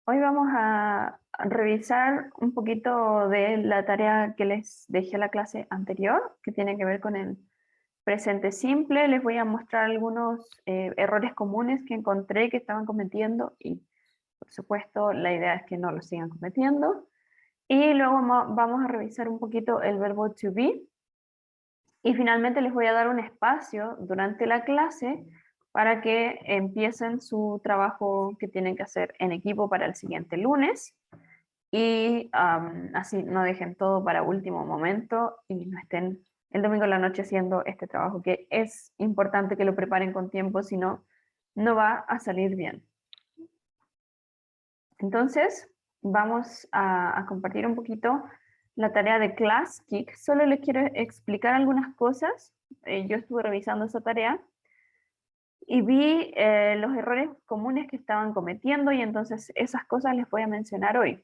Hoy vamos a revisar un poquito de la tarea que les dejé la clase anterior, que tiene que ver con el presente simple. Les voy a mostrar algunos errores comunes que encontré que estaban cometiendo y, por supuesto, la idea es que no los sigan cometiendo. Y luego vamos a revisar un poquito el verbo to be. Y finalmente les voy a dar un espacio durante la clase para que empiecen su trabajo que tienen que hacer en equipo para el siguiente lunes y así no dejen todo para último momento y no estén el domingo en la noche haciendo este trabajo, que es importante que lo preparen con tiempo, si no, no va a salir bien. Entonces, vamos a compartir un poquito la tarea de Class Kick. Solo les quiero explicar algunas cosas. Yo estuve revisando esa tarea y vi los errores comunes que estaban cometiendo y entonces esas cosas les voy a mencionar hoy.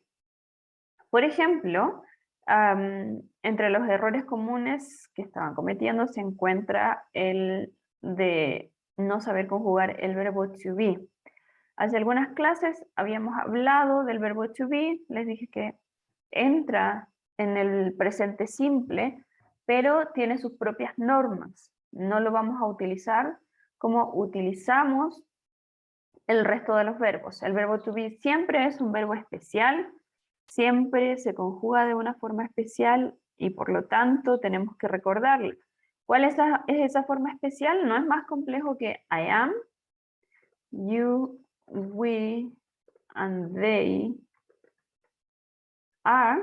Por ejemplo, entre los errores comunes que estaban cometiendo se encuentra el de no saber conjugar el verbo to be. Hace algunas clases habíamos hablado del verbo to be, les dije que entra en el presente simple, pero tiene sus propias normas. No lo vamos a utilizar como utilizamos el resto de los verbos. El verbo to be siempre es un verbo especial, siempre se conjuga de una forma especial y por lo tanto tenemos que recordarlo. ¿Cuál es esa forma especial? No es más complejo que I am, you, we, and they are,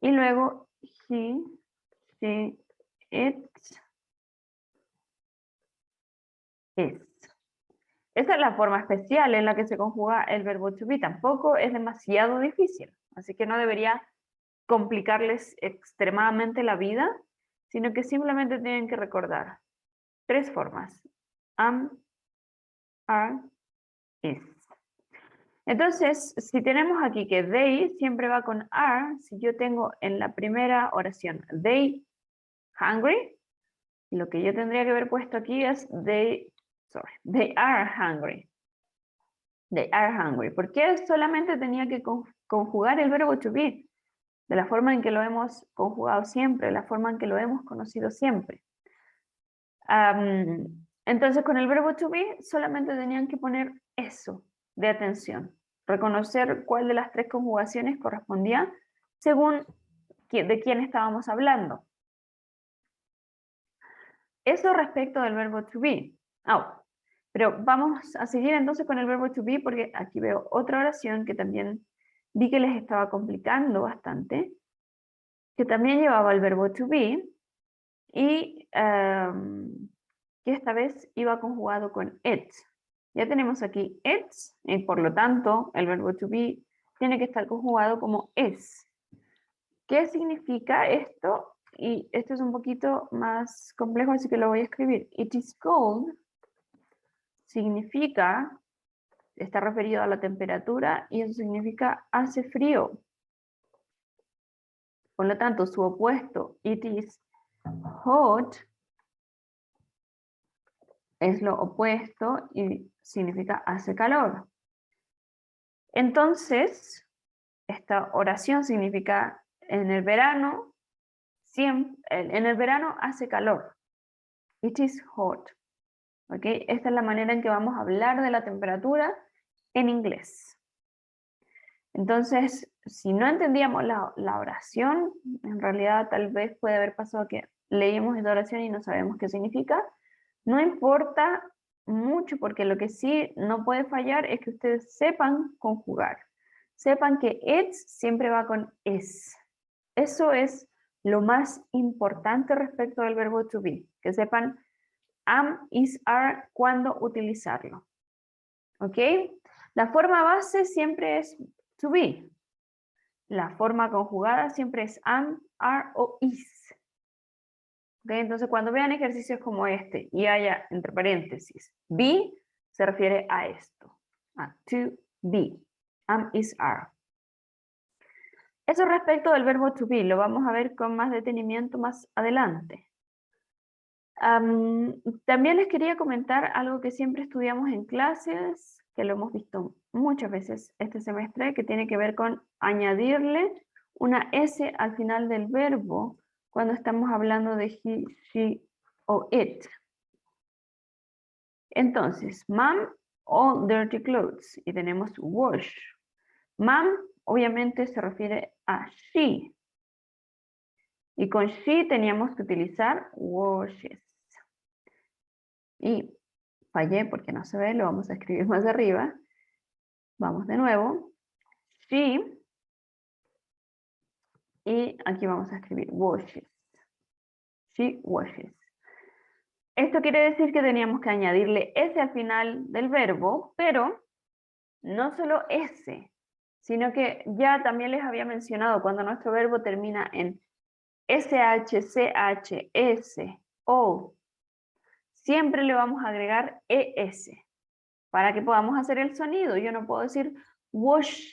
y luego he, she, it, is. Esa es la forma especial en la que se conjuga el verbo to be. Tampoco es demasiado difícil, así que no debería complicarles extremadamente la vida, sino que simplemente tienen que recordar tres formas: am, are, is. Entonces, si tenemos aquí que they siempre va con are, si yo tengo en la primera oración they hungry, lo que yo tendría que haber puesto aquí es they are hungry. They are hungry. ¿Por qué solamente tenía que conjugar el verbo to be? De la forma en que lo hemos conjugado siempre, la forma en que lo hemos conocido siempre. Entonces, con el verbo to be solamente tenían que poner eso de atención, reconocer cuál de las tres conjugaciones correspondía según de quién estábamos hablando. Eso respecto del verbo to be. Pero vamos a seguir entonces con el verbo to be porque aquí veo otra oración que también vi que les estaba complicando bastante, que también llevaba el verbo to be y que esta vez iba conjugado con it. Ya tenemos aquí it, y por lo tanto el verbo to be tiene que estar conjugado como is. ¿Qué significa esto? Y esto es un poquito más complejo, así que lo voy a escribir. It is cold significa, está referido a la temperatura y eso significa hace frío. Por lo tanto, su opuesto, it is hot, es lo opuesto y significa hace calor. Entonces, esta oración significa en el verano, en el verano hace calor. It is hot. ¿Okay? Esta es la manera en que vamos a hablar de la temperatura en inglés. Entonces, si no entendíamos la oración, en realidad tal vez puede haber pasado que leímos esta oración y no sabemos qué significa. No importa mucho porque lo que sí no puede fallar es que ustedes sepan conjugar. Sepan que it siempre va con is. Eso es lo más importante respecto del verbo to be. Que sepan am, is, are, cuándo utilizarlo. ¿Ok? La forma base siempre es to be. La forma conjugada siempre es am, are o is. ¿Okay? Entonces, cuando vean ejercicios como este y haya entre paréntesis be, se refiere a esto, a to be, am, is, are. Eso respecto del verbo to be, lo vamos a ver con más detenimiento más adelante. También les quería comentar algo que siempre estudiamos en clases, que lo hemos visto muchas veces este semestre, que tiene que ver con añadirle una S al final del verbo cuando estamos hablando de he, she o it. Entonces, mom, all dirty clothes, y tenemos wash. Mom, obviamente se refiere a she, y con she teníamos que utilizar washes. Y fallé porque no se ve, lo vamos a escribir más arriba. Vamos de nuevo. She, y aquí vamos a escribir washes. She washes. Esto quiere decir que teníamos que añadirle S al final del verbo, pero no solo S, sino que ya también les había mencionado cuando nuestro verbo termina en SH, CH, S, O, siempre le vamos a agregar ES para que podamos hacer el sonido. Yo no puedo decir wash,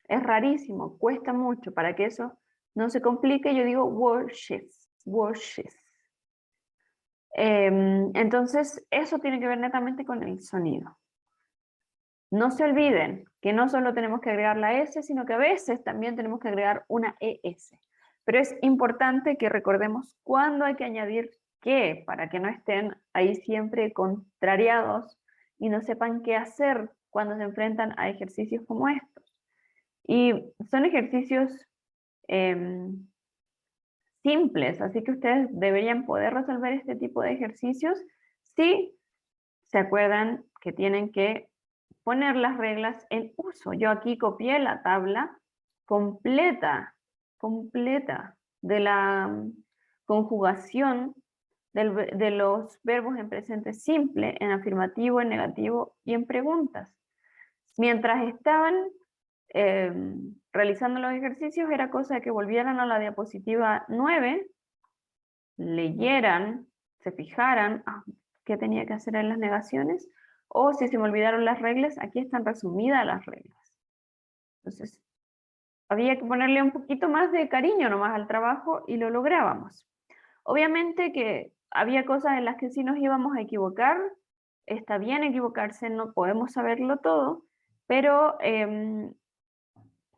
es rarísimo, cuesta mucho. Para que eso no se complique, yo digo washes, washes. Entonces, eso tiene que ver netamente con el sonido. No se olviden que no solo tenemos que agregar la S, sino que a veces también tenemos que agregar una ES. Pero es importante que recordemos cuándo hay que añadir qué, para que no estén ahí siempre contrariados y no sepan qué hacer cuando se enfrentan a ejercicios como estos. Y son ejercicios simples, así que ustedes deberían poder resolver este tipo de ejercicios si se acuerdan que tienen que poner las reglas en uso. Yo aquí copié la tabla completa de la conjugación de los verbos en presente simple, en afirmativo, en negativo y en preguntas. Mientras estaban realizando los ejercicios, era cosa de que volvieran a la diapositiva 9, leyeran, se fijaran qué tenía que hacer en las negaciones, o si se me olvidaron las reglas, aquí están resumidas las reglas. Entonces, había que ponerle un poquito más de cariño nomás al trabajo y lo lográbamos. Obviamente que había cosas en las que sí nos íbamos a equivocar, está bien equivocarse, no podemos saberlo todo, pero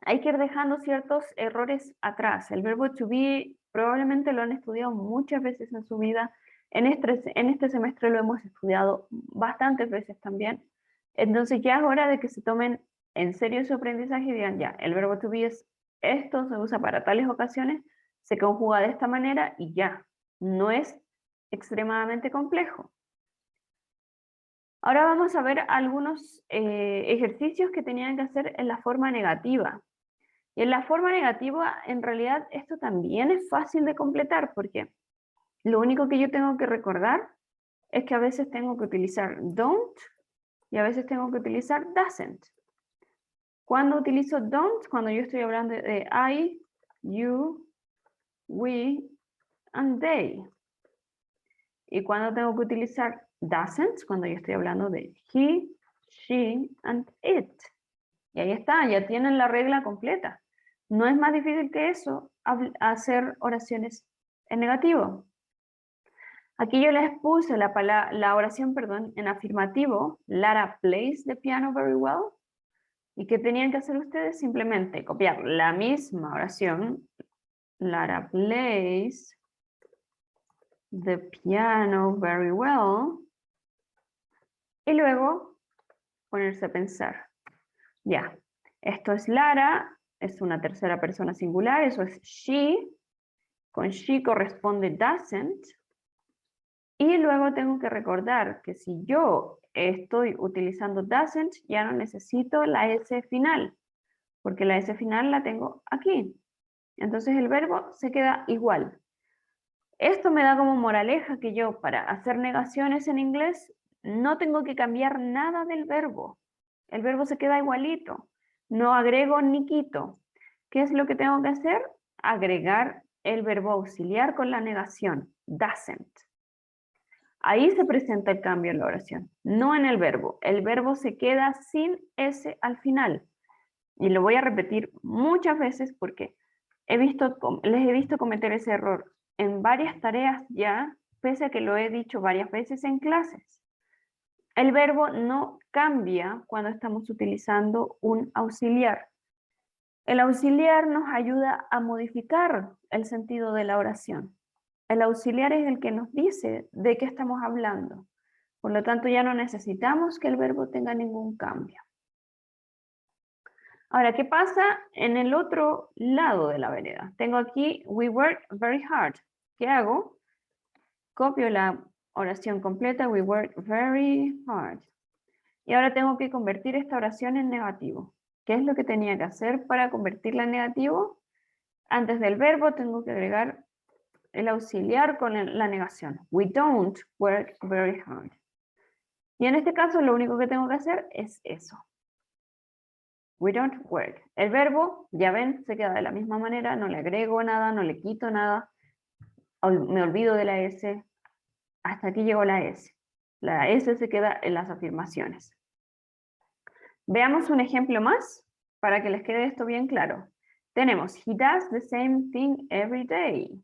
hay que ir dejando ciertos errores atrás. El verbo to be probablemente lo han estudiado muchas veces en su vida. En este semestre lo hemos estudiado bastantes veces también. Entonces ya es hora de que se tomen en serio su aprendizaje y digan, ya, el verbo to be es esto, se usa para tales ocasiones, se conjuga de esta manera y ya. No es extremadamente complejo. Ahora vamos a ver algunos ejercicios que tenían que hacer en la forma negativa. Y en la forma negativa, en realidad, esto también es fácil de completar, porque lo único que yo tengo que recordar es que a veces tengo que utilizar don't y a veces tengo que utilizar doesn't. ¿Cuándo utilizo don't? Cuando yo estoy hablando de I, you, we, and they. ¿Y cuándo tengo que utilizar doesn't? Cuando yo estoy hablando de he, she, and it. Y ahí está, ya tienen la regla completa. No es más difícil que eso hacer oraciones en negativo. Aquí yo les puse la oración, en afirmativo. Lara plays the piano very well. ¿Y qué tenían que hacer ustedes? Simplemente copiar la misma oración. Lara plays the piano very well. Y luego ponerse a pensar. Ya, esto es Lara, es una tercera persona singular, eso es she. Con she corresponde doesn't. Y luego tengo que recordar que si yo estoy utilizando doesn't, ya no necesito la S final, porque la S final la tengo aquí. Entonces el verbo se queda igual. Esto me da como moraleja que yo, para hacer negaciones en inglés, no tengo que cambiar nada del verbo. El verbo se queda igualito. No agrego ni quito. ¿Qué es lo que tengo que hacer? Agregar el verbo auxiliar con la negación, doesn't. Ahí se presenta el cambio en la oración, no en el verbo. El verbo se queda sin S al final. Y lo voy a repetir muchas veces porque les he visto cometer ese error en varias tareas ya, pese a que lo he dicho varias veces en clases. El verbo no cambia cuando estamos utilizando un auxiliar. El auxiliar nos ayuda a modificar el sentido de la oración. El auxiliar es el que nos dice de qué estamos hablando. Por lo tanto, ya no necesitamos que el verbo tenga ningún cambio. Ahora, ¿qué pasa en el otro lado de la vereda? Tengo aquí, we work very hard. ¿Qué hago? Copio la oración completa, we work very hard. Y ahora tengo que convertir esta oración en negativo. ¿Qué es lo que tenía que hacer para convertirla en negativo? Antes del verbo tengo que agregar el auxiliar con la negación. We don't work very hard. Y en este caso lo único que tengo que hacer es eso. We don't work. El verbo, ya ven, se queda de la misma manera, no le agrego nada, no le quito nada, me olvido de la S, hasta aquí llegó la S. La S se queda en las afirmaciones. Veamos un ejemplo más para que les quede esto bien claro. Tenemos, he does the same thing every day.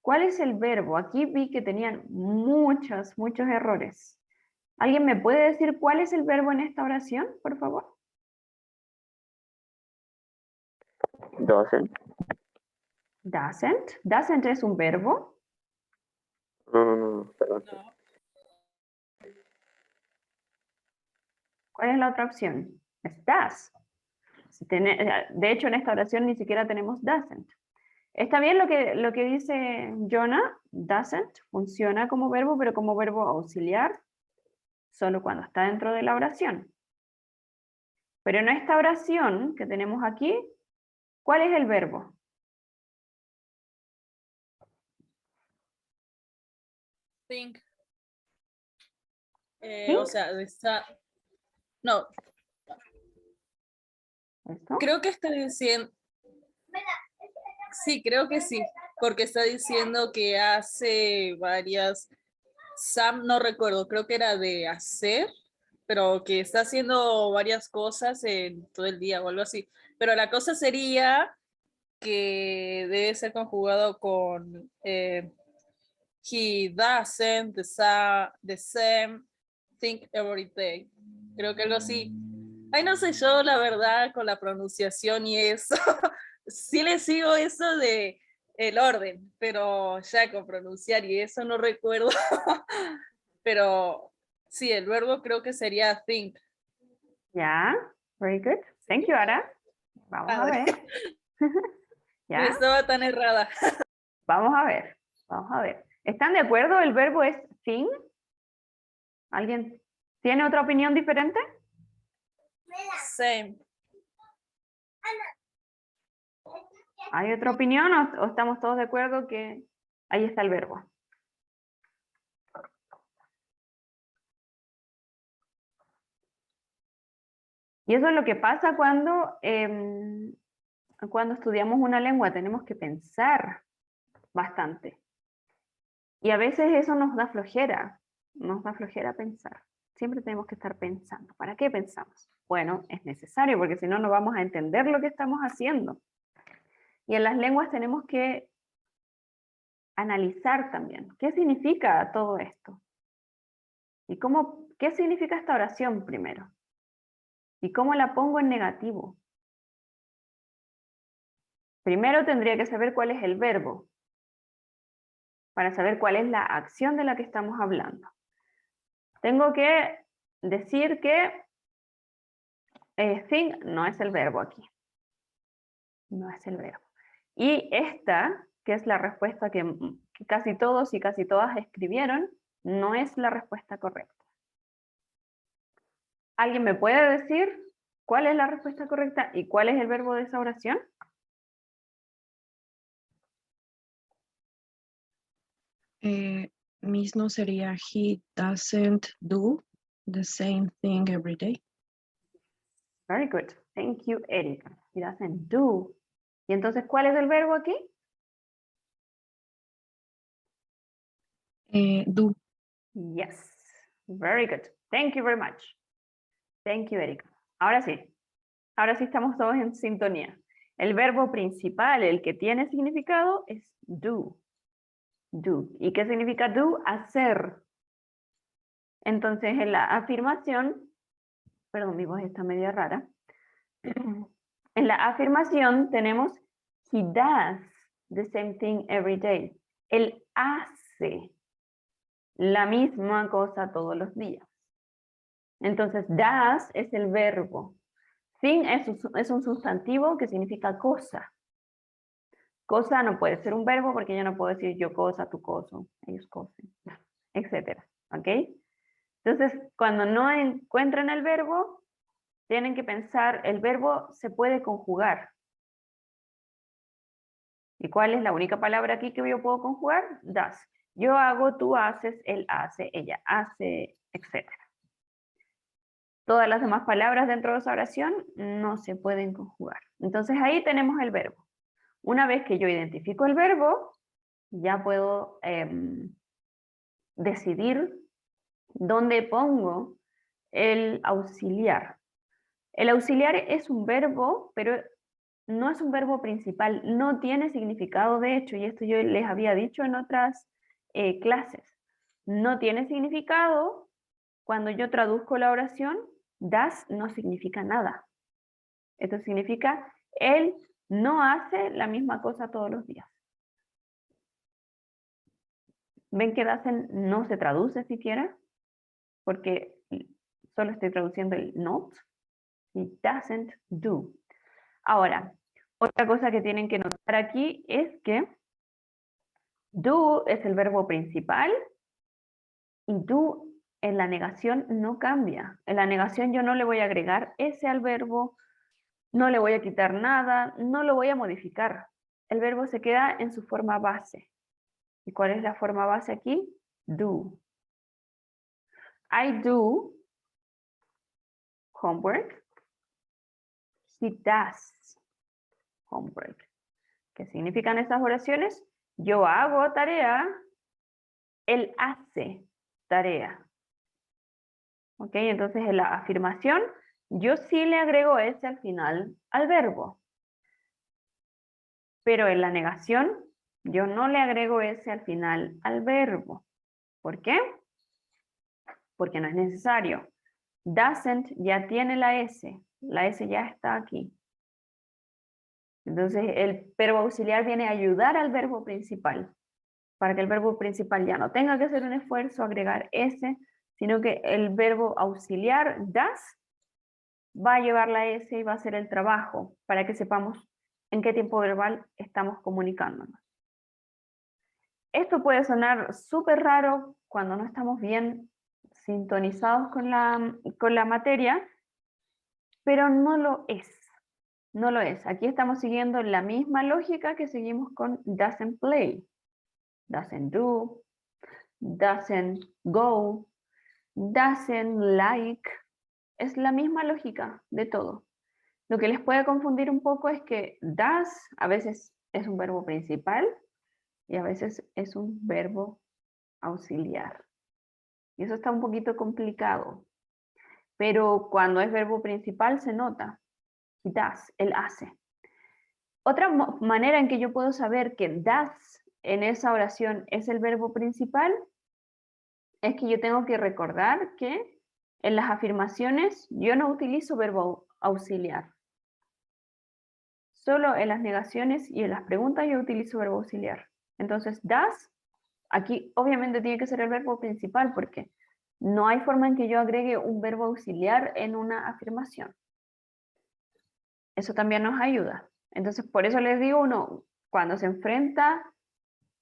¿Cuál es el verbo? Aquí vi que tenían muchos errores. ¿Alguien me puede decir cuál es el verbo en esta oración, por favor? Doesn't. Doesn't. Doesn't es un verbo. Perdón. No. ¿Cuál es la otra opción? Es does. De hecho, en esta oración ni siquiera tenemos doesn't. Está bien lo que dice Jonah, doesn't, funciona como verbo, pero como verbo auxiliar, solo cuando está dentro de la oración. Pero en esta oración que tenemos aquí, ¿cuál es el verbo? Think. Think. O sea, está. No, ¿Esto? creo que está diciendo. Sí, creo que sí, porque está diciendo que hace varias. Sam, no recuerdo, creo que era de hacer, pero que está haciendo varias cosas en todo el día o algo así. Pero la cosa sería que debe ser conjugado con he doesn't the same thing every day. Creo que algo así. Ay, no sé yo, la verdad, con la pronunciación y eso. Sí le sigo eso de el orden, pero ya con pronunciar y eso no recuerdo. Pero sí, el verbo creo que sería think. Ya, very good. Thank you, Ara. Vamos a ver. No ¿Ya? estaba tan errada. Vamos a ver. Vamos a ver. ¿Están de acuerdo? El verbo es think. ¿Alguien tiene otra opinión diferente? Same. ¿Hay otra opinión o estamos todos de acuerdo que ahí está el verbo? Y eso es lo que pasa cuando estudiamos una lengua, tenemos que pensar bastante. Y a veces eso nos da flojera pensar. Siempre tenemos que estar pensando. ¿Para qué pensamos? Bueno, es necesario porque si no, no vamos a entender lo que estamos haciendo. Y en las lenguas tenemos que analizar también. ¿Qué significa todo esto? ¿Y qué significa esta oración primero? ¿Y cómo la pongo en negativo? Primero tendría que saber cuál es el verbo, para saber cuál es la acción de la que estamos hablando. Tengo que decir que think no es el verbo aquí. No es el verbo. Y esta, que es la respuesta que casi todos y casi todas escribieron, no es la respuesta correcta. ¿Alguien me puede decir cuál es la respuesta correcta y cuál es el verbo de esa oración? Mismo sería he doesn't do the same thing every day. Very good. Thank you, Erika. He doesn't do. ¿Y entonces cuál es el verbo aquí? Do. Yes. Very good. Thank you very much. Thank you, Erika. Ahora sí. Ahora sí estamos todos en sintonía. El verbo principal, el que tiene significado, es do. Do. ¿Y qué significa do? Hacer. Entonces, en la afirmación, perdón, mi voz está media rara. En la afirmación tenemos he does the same thing every day. Él hace la misma cosa todos los días. Entonces, does es el verbo. Thing es un sustantivo que significa cosa. Cosa no puede ser un verbo porque yo no puedo decir yo cosa, tú coso, ellos cosen, etc. ¿Ok? Entonces, cuando no encuentran el verbo, tienen que pensar, el verbo se puede conjugar. ¿Y cuál es la única palabra aquí que yo puedo conjugar? Does. Yo hago, tú haces, él hace, ella hace, etc. Todas las demás palabras dentro de esa oración no se pueden conjugar. Entonces ahí tenemos el verbo. Una vez que yo identifico el verbo, ya puedo decidir dónde pongo el auxiliar. El auxiliar es un verbo, pero no es un verbo principal, no tiene significado de hecho, y esto yo les había dicho en otras clases. No tiene significado cuando yo traduzco la oración, das no significa nada. Esto significa, él no hace la misma cosa todos los días. ¿Ven que doesn't no se traduce siquiera? Porque solo estoy traduciendo el not. He doesn't do. Ahora, otra cosa que tienen que notar aquí es que do es el verbo principal y do en la negación no cambia. En la negación yo no le voy a agregar ese al verbo, no le voy a quitar nada, no lo voy a modificar. El verbo se queda en su forma base. ¿Y cuál es la forma base aquí? Do. I do homework. He does homework. ¿Qué significan estas oraciones? Yo hago tarea, él hace tarea. ¿Ok? Entonces en la afirmación, yo sí le agrego ese al final al verbo. Pero en la negación, yo no le agrego ese al final al verbo. ¿Por qué? Porque no es necesario. Doesn't ya tiene la S ya está aquí. Entonces el verbo auxiliar viene a ayudar al verbo principal, para que el verbo principal ya no tenga que hacer un esfuerzo, agregar S, sino que el verbo auxiliar, does, va a llevar la S y va a hacer el trabajo, para que sepamos en qué tiempo verbal estamos comunicándonos. Esto puede sonar súper raro cuando no estamos bien sintonizados con la materia, pero no lo es. No lo es. Aquí estamos siguiendo la misma lógica que seguimos con doesn't play. Doesn't do, doesn't go, doesn't like. Es la misma lógica de todo. Lo que les puede confundir un poco es que does a veces es un verbo principal y a veces es un verbo auxiliar. Y eso está un poquito complicado. Pero cuando es verbo principal se nota. He does, él hace. Otra manera en que yo puedo saber que does en esa oración es el verbo principal es que yo tengo que recordar que en las afirmaciones yo no utilizo verbo auxiliar. Solo en las negaciones y en las preguntas yo utilizo verbo auxiliar. Entonces, does, aquí obviamente tiene que ser el verbo principal porque no hay forma en que yo agregue un verbo auxiliar en una afirmación. Eso también nos ayuda. Entonces, por eso les digo, uno, cuando se enfrenta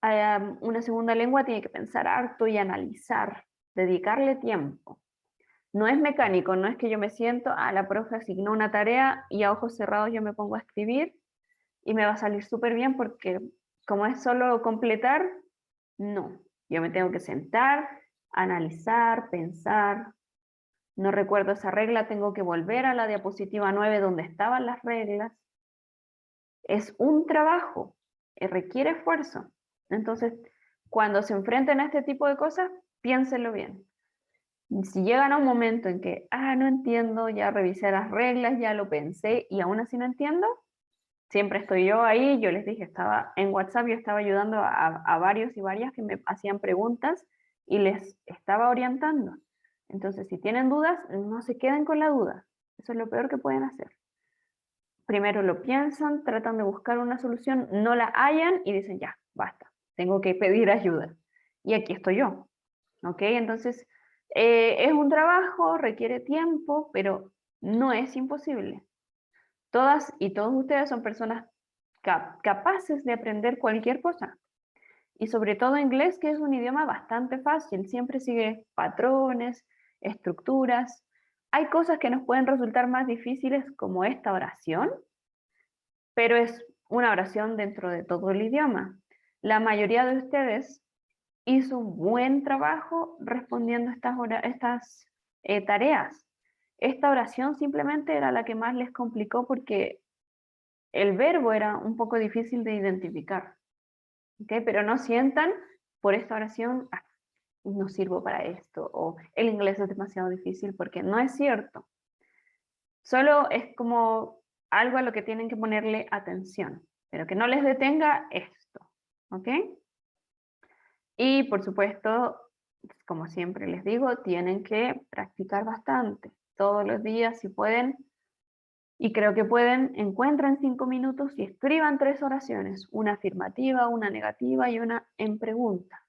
a una segunda lengua, tiene que pensar harto y analizar, dedicarle tiempo. No es mecánico, no es que yo me siento, la profe asignó una tarea y a ojos cerrados yo me pongo a escribir y me va a salir súper bien porque como es solo completar, no. Yo me tengo que sentar, analizar, pensar. No recuerdo esa regla, tengo que volver a la diapositiva 9 donde estaban las reglas. Es un trabajo, requiere esfuerzo. Entonces, cuando se enfrenten a este tipo de cosas, piénsenlo bien. Si llegan a un momento en que, no entiendo, ya revisé las reglas, ya lo pensé y aún así no entiendo, siempre estoy yo ahí. Yo les dije, estaba en WhatsApp, yo estaba ayudando a varios y varias que me hacían preguntas y les estaba orientando. Entonces, si tienen dudas, no se queden con la duda. Eso es lo peor que pueden hacer. Primero lo piensan, tratan de buscar una solución, no la hallan y dicen, ya, basta, tengo que pedir ayuda. Y aquí estoy yo. ¿Ok? Entonces, es un trabajo, requiere tiempo, pero no es imposible. Todas y todos ustedes son personas capaces de aprender cualquier cosa. Y sobre todo inglés, que es un idioma bastante fácil, siempre sigue patrones, estructuras. Hay cosas que nos pueden resultar más difíciles como esta oración, pero es una oración dentro de todo el idioma. La mayoría de ustedes hizo un buen trabajo respondiendo estas tareas. Esta oración simplemente era la que más les complicó porque el verbo era un poco difícil de identificar. ¿Okay? Pero no sientan por esta oración, no sirvo para esto, o el inglés es demasiado difícil, porque no es cierto. Solo es como algo a lo que tienen que ponerle atención, pero que no les detenga esto. ¿Ok? Y por supuesto, como siempre les digo, tienen que practicar bastante. Todos los días, si pueden, y creo que pueden, encuentren 5 minutos y escriban 3 oraciones, una afirmativa, una negativa y una en pregunta.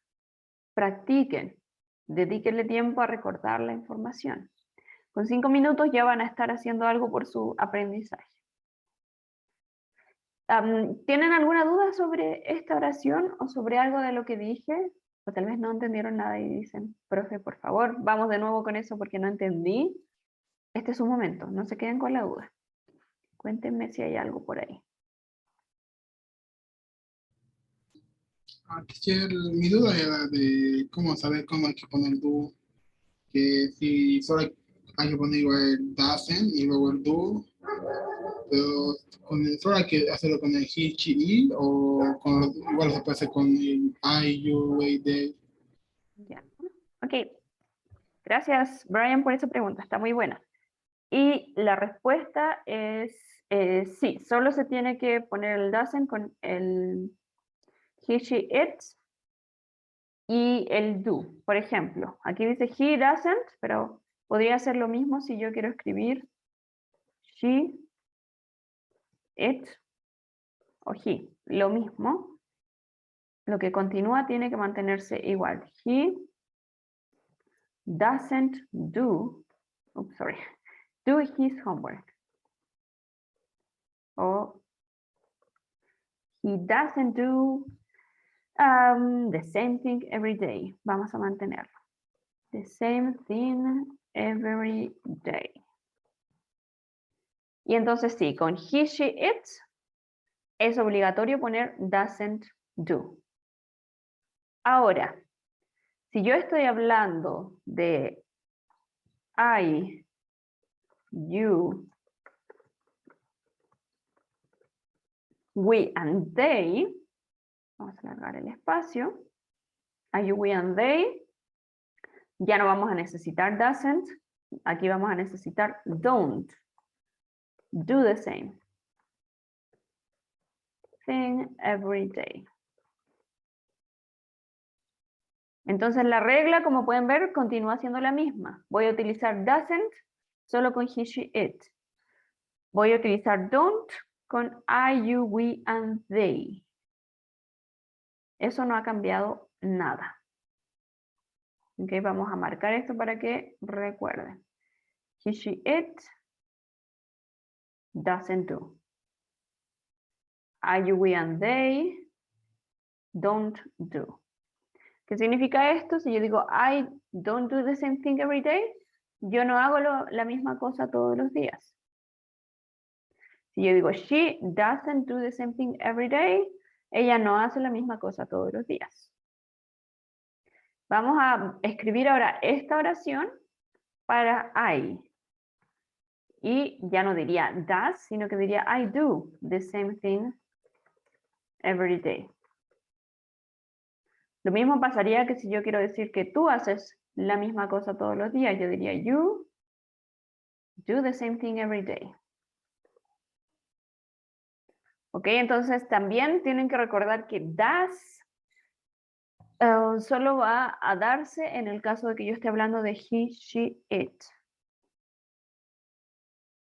Practiquen, dedíquenle tiempo a recordar la información. Con 5 minutos ya van a estar haciendo algo por su aprendizaje. ¿Tienen alguna duda sobre esta oración o sobre algo de lo que dije? O tal vez no entendieron nada y dicen, profe, por favor, vamos de nuevo con eso porque no entendí. Este es su momento, no se queden con la duda. Cuéntenme si hay algo por ahí. Teacher, mi duda era de cómo saber cómo hay que poner do, que si solo hay que poner igual el doesn't y luego el do, pero solo hay que hacerlo con el he, she, it, o igual se puede hacer con el I, you, we, they. Ya. Ok, gracias Brian por esa pregunta, está muy buena. Y la respuesta es sí, solo se tiene que poner el doesn't con el he, she, it y el do. Por ejemplo, aquí dice he doesn't, pero podría hacer lo mismo si yo quiero escribir she, it o he. Lo mismo. Lo que continúa tiene que mantenerse igual. He doesn't do, do his homework. O he doesn't do the same thing every day. Vamos a mantenerlo. The same thing every day. Y entonces sí, con he, she, it es obligatorio poner doesn't do. Ahora, si yo estoy hablando de I, you, we and they, vamos a alargar el espacio, I, you, we and they, ya no vamos a necesitar doesn't, aquí vamos a necesitar don't. Do the same thing every day. Entonces la regla, como pueden ver, continúa siendo la misma. Voy a utilizar doesn't solo con he, she, it. Voy a utilizar don't con I, you, we, and they. Eso no ha cambiado nada. Ok, vamos a marcar esto para que recuerden. He, she, it doesn't do. I, you, we, and they don't do. ¿Qué significa esto? Si yo digo I don't do the same thing every day, yo no hago la misma cosa todos los días. Si yo digo she doesn't do the same thing every day, ella no hace la misma cosa todos los días. Vamos a escribir ahora esta oración para I. Y ya no diría does, sino que diría I do the same thing every day. Lo mismo pasaría que si yo quiero decir que tú haces la misma cosa todos los días, yo diría you do the same thing every day. Ok, entonces también tienen que recordar que does Solo va a darse en el caso de que yo esté hablando de he, she, it.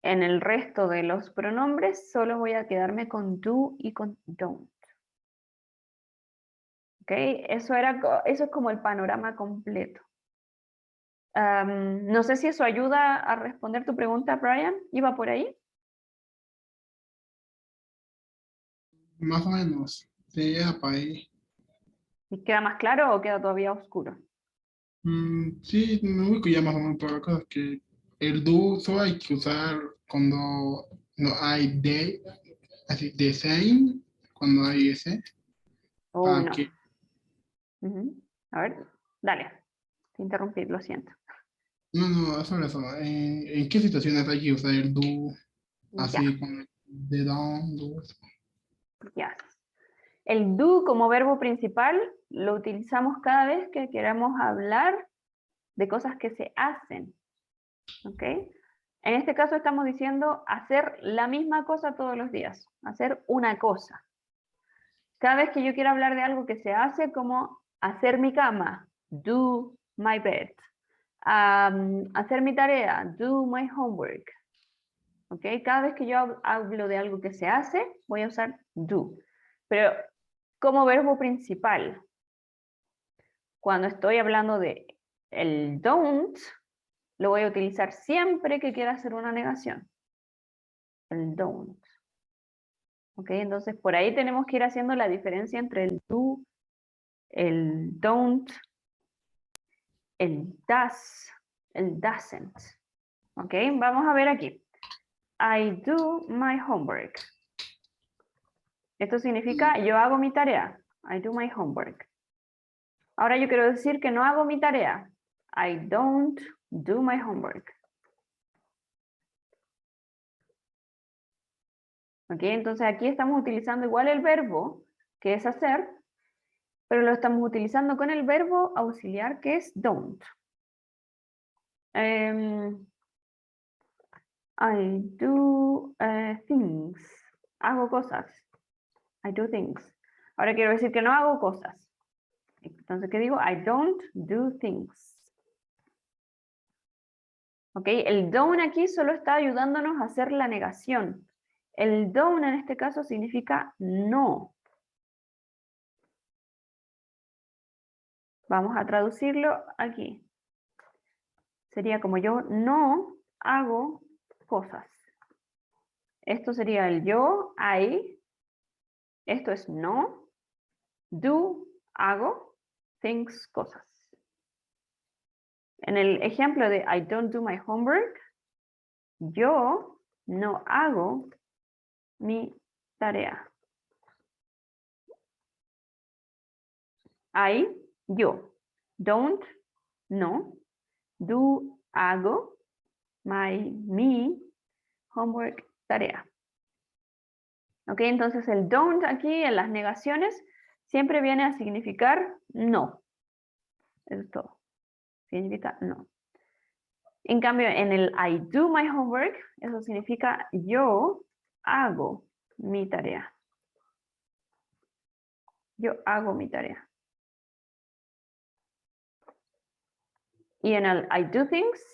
En el resto de los pronombres solo voy a quedarme con do y con don't. ¿Ok? Eso es como el panorama completo. No sé si eso ayuda a responder tu pregunta, Brian. ¿Iba por ahí? Más o menos. Sí, para ahí. ¿Y queda más claro o queda todavía oscuro? Sí, me ubico ya más o menos, pero la cosa es que el do solo hay que usar cuando no hay de, así, the same, cuando hay ese, Oh, para no. que, Ujú. A ver, dale. Te interrumpí, lo siento. no, eso, ¿en qué situaciones hay que usar el do Ya, así con the down, do? ya. El do como verbo principal lo utilizamos cada vez que queramos hablar de cosas que se hacen. ¿Ok? En este caso estamos diciendo hacer la misma cosa todos los días, hacer una cosa. Cada vez que yo quiero hablar de algo que se hace, como hacer mi cama, do my bed, hacer mi tarea, do my homework. ¿Ok? Cada vez que yo hablo de algo que se hace, voy a usar do. Pero como verbo principal, cuando estoy hablando de el don't, lo voy a utilizar siempre que quiera hacer una negación. El don't. ¿Ok? Entonces por ahí tenemos que ir haciendo la diferencia entre el do, el don't, el does, el doesn't. ¿Ok? Vamos a ver aquí. I do my homework. Esto significa yo hago mi tarea. I do my homework. Ahora yo quiero decir que no hago mi tarea. I don't do my homework. ¿Ok? Entonces aquí estamos utilizando igual el verbo, que es hacer, pero lo estamos utilizando con el verbo auxiliar, que es don't. I do things. Hago cosas. I do things. Ahora quiero decir que no hago cosas. Entonces, ¿qué digo? I don't do things. ¿Ok? El don't aquí solo está ayudándonos a hacer la negación. El don't en este caso significa no. Vamos a traducirlo aquí. Sería como yo no hago cosas. Esto sería el yo, I. Esto es no. Do, hago. Things, cosas. En el ejemplo de I don't do my homework, yo no hago mi tarea. I, yo. Don't, no. Do, hago. Mi, homework, tarea. ¿Ok? Entonces el don't aquí en las negaciones siempre viene a significar no. Eso es todo. Significa no. En cambio, en el I do my homework, eso significa yo hago mi tarea. Yo hago mi tarea. Y en el I do things,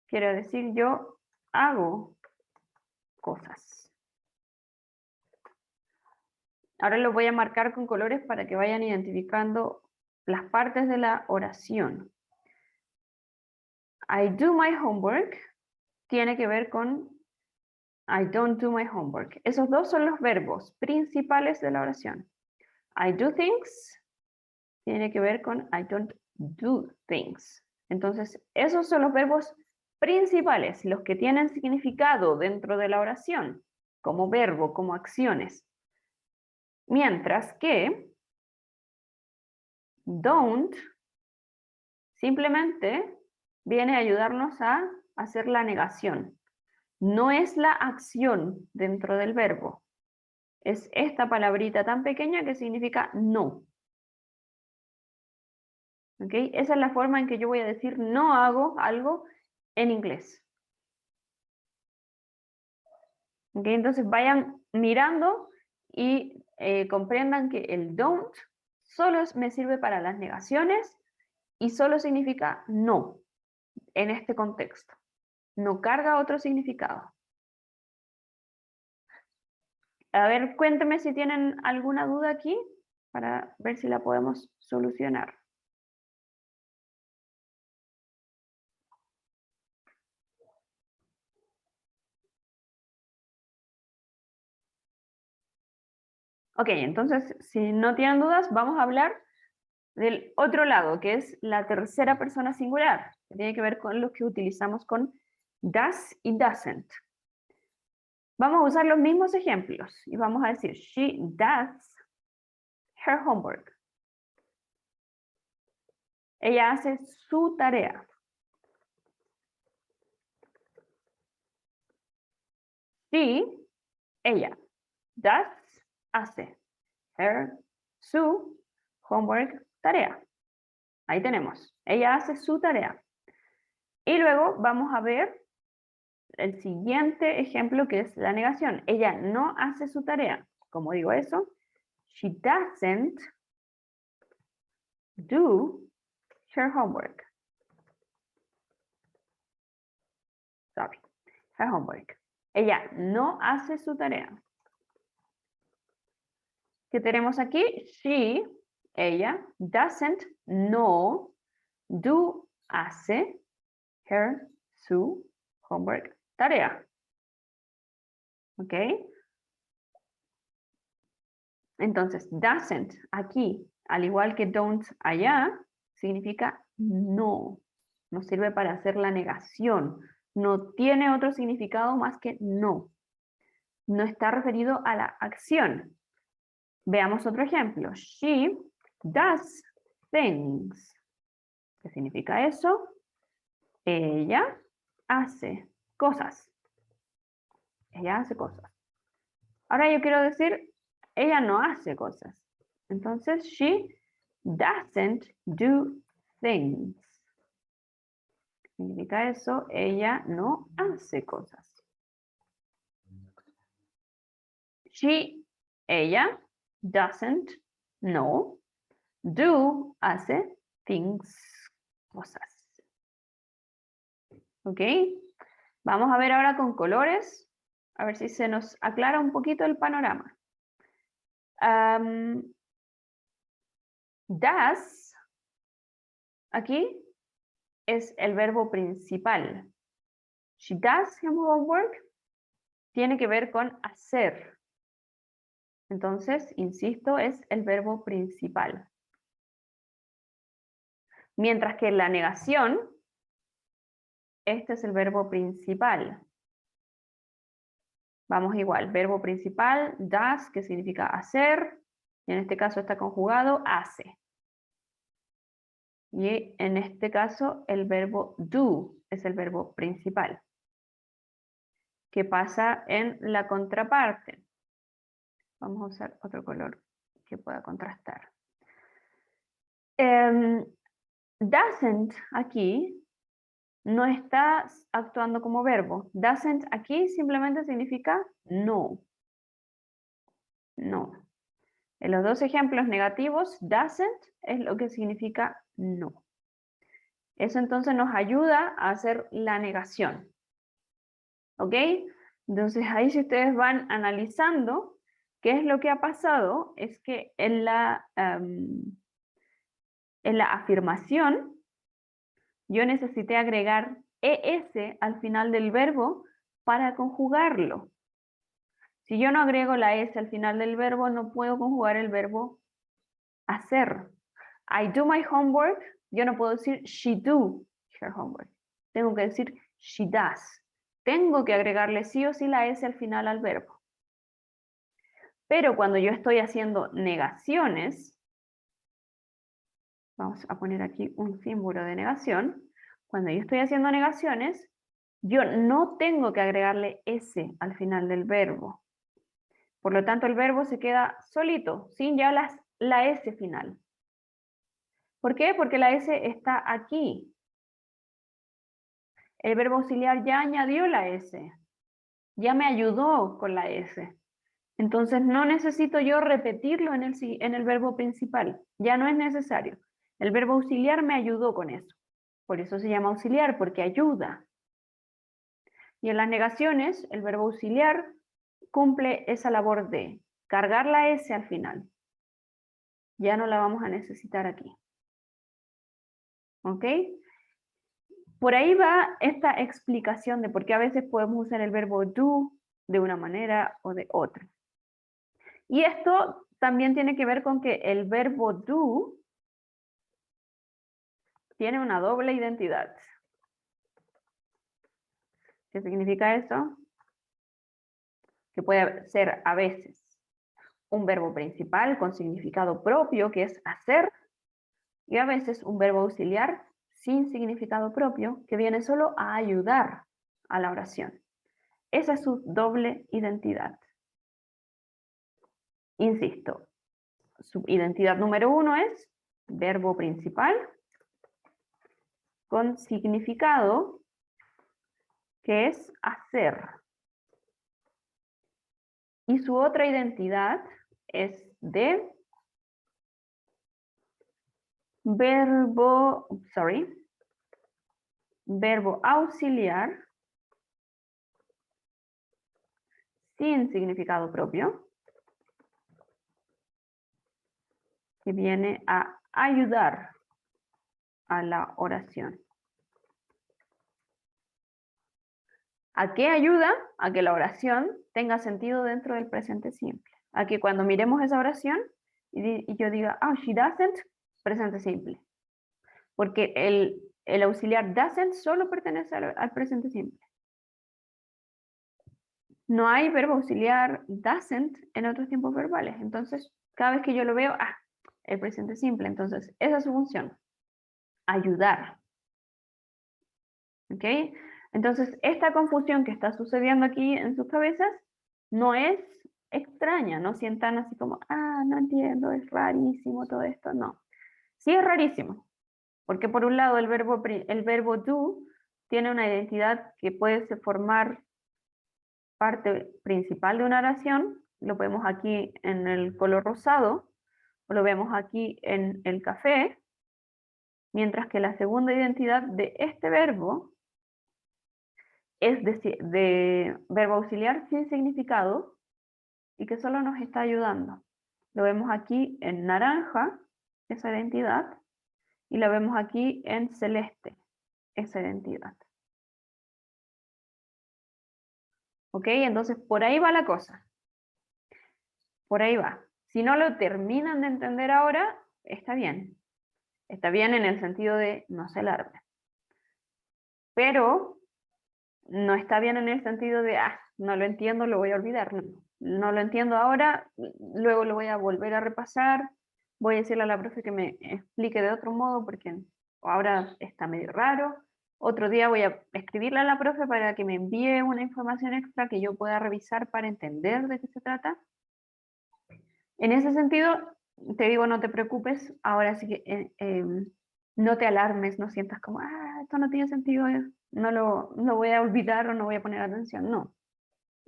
quiere decir yo hago cosas. Ahora lo voy a marcar con colores para que vayan identificando las partes de la oración. I do my homework tiene que ver con I don't do my homework. Esos dos son los verbos principales de la oración. I do things tiene que ver con I don't do things. Entonces, esos son los verbos principales, los que tienen significado dentro de la oración, como verbo, como acciones. Mientras que don't simplemente viene a ayudarnos a hacer la negación. No es la acción dentro del verbo. Es esta palabrita tan pequeña que significa no. ¿Ok? Esa es la forma en que yo voy a decir no hago algo en inglés. ¿Ok? Entonces vayan mirando y comprendan que el don't solo me sirve para las negaciones y solo significa no en este contexto. No carga otro significado. A ver, cuéntame si tienen alguna duda aquí para ver si la podemos solucionar. Ok, entonces, si no tienen dudas, vamos a hablar del otro lado, que es la tercera persona singular, que tiene que ver con lo que utilizamos con does y doesn't. Vamos a usar los mismos ejemplos y vamos a decir, she does her homework. Ella hace su tarea. She, ella, does, hace, her, su, homework, tarea. Ahí tenemos, ella hace su tarea. Y luego vamos a ver el siguiente ejemplo, que es la negación. Ella no hace su tarea. ¿Cómo digo eso? She doesn't do her homework. Sorry, her homework. Ella no hace su tarea. ¿Qué tenemos aquí? She, ella, doesn't, no, do, hace, her, su, homework, tarea. ¿Ok? Entonces, doesn't aquí, al igual que don't allá, significa no. Nos sirve para hacer la negación. No tiene otro significado más que no. No está referido a la acción. Veamos otro ejemplo. She does things. ¿Qué significa eso? Ella hace cosas. Ella hace cosas. Ahora yo quiero decir, ella no hace cosas. Entonces, she doesn't do things. ¿Qué significa eso? Ella no hace cosas. She, ella, doesn't, no, do, hace, things, cosas. ¿Ok? Vamos a ver ahora con colores, a ver si se nos aclara un poquito el panorama. Does, aquí, es el verbo principal. She does her homework, tiene que ver con hacer. Entonces, insisto, es el verbo principal. Mientras que en la negación, este es el verbo principal. Vamos igual, verbo principal, does, que significa hacer, y en este caso está conjugado, hace. Y en este caso, el verbo do es el verbo principal. ¿Qué pasa en la contraparte? Vamos a usar otro color que pueda contrastar. Doesn't aquí no está actuando como verbo. Doesn't aquí simplemente significa no. No. En los dos ejemplos negativos, doesn't es lo que significa no. Eso entonces nos ayuda a hacer la negación. ¿Ok? Entonces ahí si ustedes van analizando qué es lo que ha pasado, es que en la afirmación yo necesité agregar ES al final del verbo para conjugarlo. Si yo no agrego la S al final del verbo, no puedo conjugar el verbo hacer. I do my homework, yo no puedo decir she do her homework. Tengo que decir she does. Tengo que agregarle sí o sí la S al final al verbo. Pero cuando yo estoy haciendo negaciones, vamos a poner aquí un símbolo de negación. Cuando yo estoy haciendo negaciones, yo no tengo que agregarle S al final del verbo. Por lo tanto, el verbo se queda solito, sin ya la S final. ¿Por qué? Porque la S está aquí. El verbo auxiliar ya añadió la S. Ya me ayudó con la S. Entonces no necesito yo repetirlo en el verbo principal. Ya no es necesario. El verbo auxiliar me ayudó con eso. Por eso se llama auxiliar, porque ayuda. Y en las negaciones, el verbo auxiliar cumple esa labor de cargar la S al final. Ya no la vamos a necesitar aquí. ¿Ok? Por ahí va esta explicación de por qué a veces podemos usar el verbo do de una manera o de otra. Y esto también tiene que ver con que el verbo do tiene una doble identidad. ¿Qué significa eso? Que puede ser a veces un verbo principal con significado propio, que es hacer, y a veces un verbo auxiliar sin significado propio, que viene solo a ayudar a la oración. Esa es su doble identidad. Insisto, su identidad número 1 es verbo principal con significado, que es hacer. Y su otra identidad es de verbo auxiliar sin significado propio, que viene a ayudar a la oración. ¿A qué ayuda? A que la oración tenga sentido dentro del presente simple. A que cuando miremos esa oración y yo diga, oh, she doesn't, presente simple. Porque el auxiliar doesn't solo pertenece al presente simple. No hay verbo auxiliar doesn't en otros tiempos verbales. Entonces, cada vez que yo lo veo, el presente simple. Entonces, esa es su función. Ayudar. ¿Ok? Entonces, esta confusión que está sucediendo aquí en sus cabezas no es extraña. No sientan así como, no entiendo, es rarísimo todo esto. No. Sí es rarísimo. Porque por un lado el verbo do tiene una identidad que puede formar parte principal de una oración, lo vemos aquí en el color rosado, o lo vemos aquí en el café, mientras que la segunda identidad de este verbo es de verbo auxiliar sin significado y que solo nos está ayudando. Lo vemos aquí en naranja, esa identidad, y la vemos aquí en celeste, esa identidad. ¿Ok? Entonces, por ahí va la cosa. Por ahí va. Si no lo terminan de entender ahora, está bien. Está bien en el sentido de no se alarme. Pero no está bien en el sentido de, no lo entiendo, lo voy a olvidar. No, no lo entiendo ahora, luego lo voy a volver a repasar. Voy a decirle a la profe que me explique de otro modo porque ahora está medio raro. Otro día voy a escribirle a la profe para que me envíe una información extra que yo pueda revisar para entender de qué se trata. En ese sentido, te digo, no te preocupes, ahora sí que no te alarmes, no sientas como, esto no tiene sentido, no lo voy a olvidar o no voy a poner atención. No,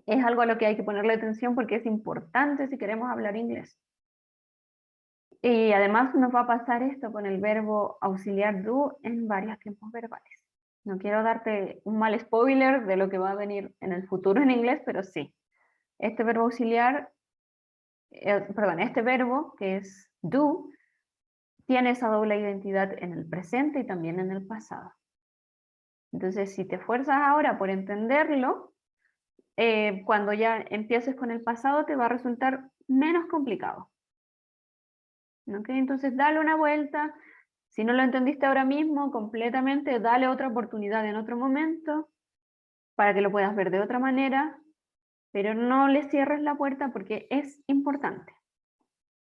es algo a lo que hay que ponerle atención porque es importante si queremos hablar inglés. Y además nos va a pasar esto con el verbo auxiliar do en varios tiempos verbales. No quiero darte un mal spoiler de lo que va a venir en el futuro en inglés, pero sí. Este verbo auxiliar, este verbo que es do, tiene esa doble identidad en el presente y también en el pasado. Entonces, si te esfuerzas ahora por entenderlo, cuando ya empieces con el pasado te va a resultar menos complicado. ¿Ok? Entonces, dale una vuelta. Si no lo entendiste ahora mismo completamente, dale otra oportunidad en otro momento para que lo puedas ver de otra manera, pero no le cierres la puerta porque es importante.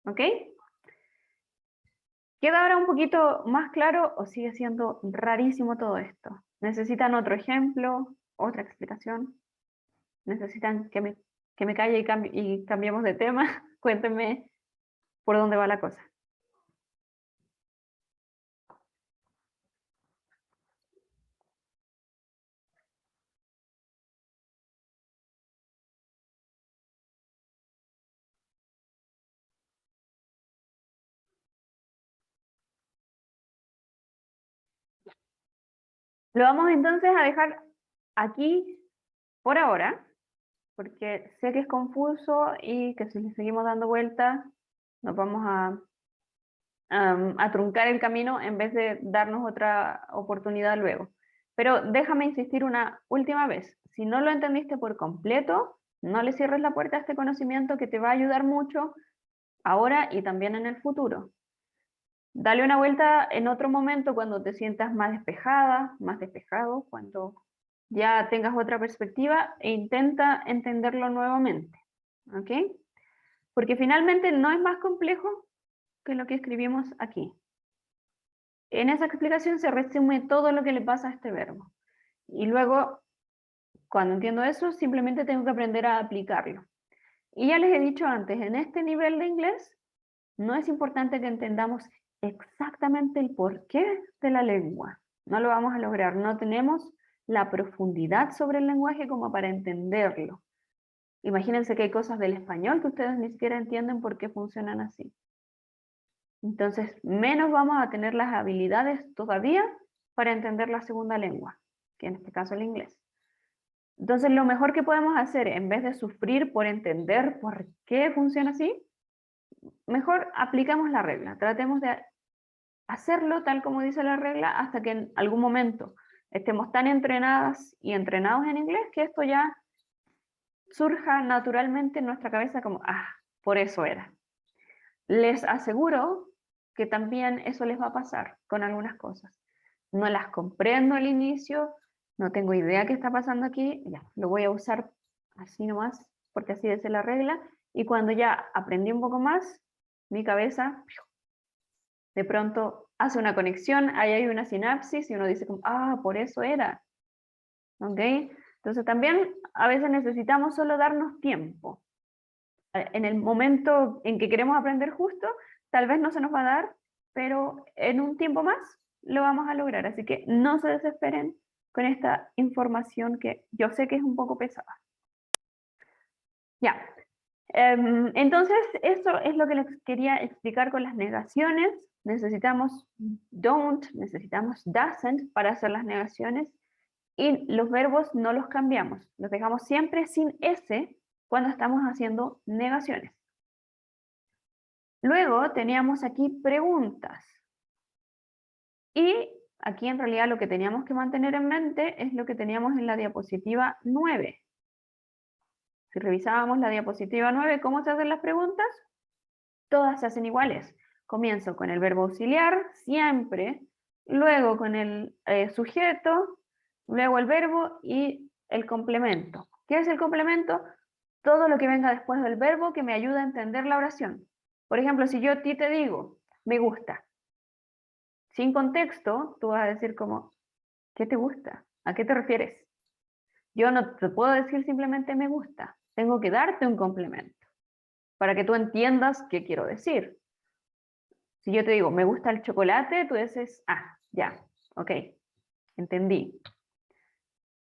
¿Ok? ¿Queda ahora un poquito más claro o sigue siendo rarísimo todo esto? ¿Necesitan otro ejemplo, otra explicación? ¿Necesitan que me calle y cambiemos de tema? Cuéntenme por dónde va la cosa. Lo vamos entonces a dejar aquí por ahora, porque sé que es confuso y que si le seguimos dando vueltas nos vamos a truncar el camino en vez de darnos otra oportunidad luego. Pero déjame insistir una última vez. Si no lo entendiste por completo, no le cierres la puerta a este conocimiento que te va a ayudar mucho ahora y también en el futuro. Dale una vuelta en otro momento cuando te sientas más despejada, más despejado, cuando ya tengas otra perspectiva e intenta entenderlo nuevamente. ¿Ok? Porque finalmente no es más complejo que lo que escribimos aquí. En esa explicación se resume todo lo que le pasa a este verbo. Y luego, cuando entiendo eso, simplemente tengo que aprender a aplicarlo. Y ya les he dicho antes, en este nivel de inglés, no es importante que entendamos exactamente el porqué de la lengua. No lo vamos a lograr, no tenemos la profundidad sobre el lenguaje como para entenderlo. Imagínense que hay cosas del español que ustedes ni siquiera entienden por qué funcionan así. Entonces, menos vamos a tener las habilidades todavía para entender la segunda lengua, que en este caso el inglés. Entonces, lo mejor que podemos hacer, en vez de sufrir por entender por qué funciona así, mejor aplicamos la regla. Tratemos de hacerlo tal como dice la regla hasta que en algún momento estemos tan entrenadas y entrenados en inglés que esto ya surja naturalmente en nuestra cabeza como, por eso era. Les aseguro que también eso les va a pasar con algunas cosas. No las comprendo al inicio, no tengo idea qué está pasando aquí, ya, lo voy a usar así nomás, porque así dice la regla, y cuando ya aprendí un poco más, mi cabeza de pronto hace una conexión, ahí hay una sinapsis y uno dice como, por eso era. ¿Ok? Entonces también a veces necesitamos solo darnos tiempo. En el momento en que queremos aprender justo, tal vez no se nos va a dar, pero en un tiempo más lo vamos a lograr. Así que no se desesperen con esta información que yo sé que es un poco pesada. Ya. Entonces, eso es lo que les quería explicar con las negaciones. Necesitamos don't, necesitamos doesn't para hacer las negaciones. Y los verbos no los cambiamos, los dejamos siempre sin S cuando estamos haciendo negaciones. Luego teníamos aquí preguntas. Y aquí en realidad lo que teníamos que mantener en mente es lo que teníamos en la diapositiva 9. Si revisábamos la diapositiva 9, ¿cómo se hacen las preguntas? Todas se hacen iguales. Comienzo con el verbo auxiliar, siempre, luego con el sujeto, luego el verbo y el complemento. ¿Qué es el complemento? Todo lo que venga después del verbo que me ayuda a entender la oración. Por ejemplo, si yo a ti te digo, me gusta, sin contexto, tú vas a decir como, ¿qué te gusta? ¿A qué te refieres? Yo no te puedo decir simplemente me gusta, tengo que darte un complemento para que tú entiendas qué quiero decir. Si yo te digo, me gusta el chocolate, tú dices, ya, ok, entendí.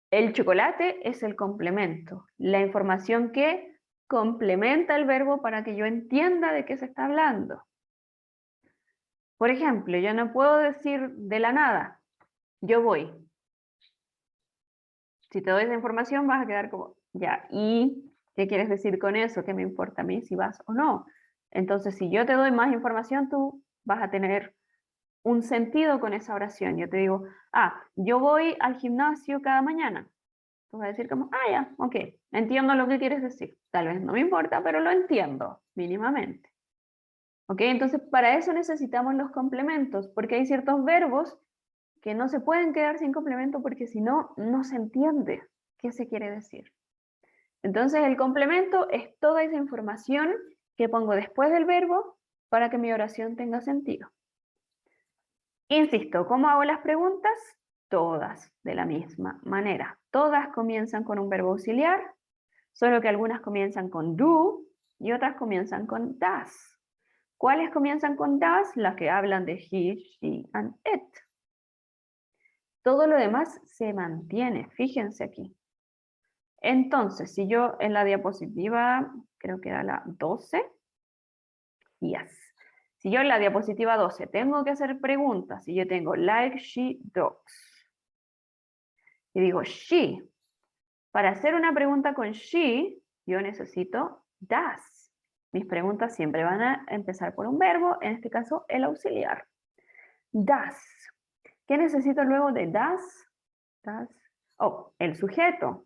El chocolate es el complemento, la información que complementa el verbo para que yo entienda de qué se está hablando. Por ejemplo, yo no puedo decir de la nada, yo voy. Si te doy esa información vas a quedar como, ya, ¿y qué quieres decir con eso? ¿Qué me importa a mí si vas o no? Entonces, si yo te doy más información, tú vas a tener un sentido con esa oración. Yo te digo, yo voy al gimnasio cada mañana. Tú vas a decir como, ya, ok, entiendo lo que quieres decir. Tal vez no me importa, pero lo entiendo mínimamente. Ok, entonces para eso necesitamos los complementos, porque hay ciertos verbos que no se pueden quedar sin complemento porque si no, no se entiende qué se quiere decir. Entonces el complemento es toda esa información que pongo después del verbo para que mi oración tenga sentido. Insisto, ¿cómo hago las preguntas? Todas de la misma manera. Todas comienzan con un verbo auxiliar, solo que algunas comienzan con do y otras comienzan con does. ¿Cuáles comienzan con does? Las que hablan de he, she, and it. Todo lo demás se mantiene, fíjense aquí. Entonces, si yo en la diapositiva, creo que era la 12, yes. Si yo en la diapositiva 12 tengo que hacer preguntas, y yo tengo like, she, dogs, y digo she. Para hacer una pregunta con she, yo necesito does. Mis preguntas siempre van a empezar por un verbo, en este caso el auxiliar. Does. ¿Qué necesito luego de does? Does. Oh, el sujeto.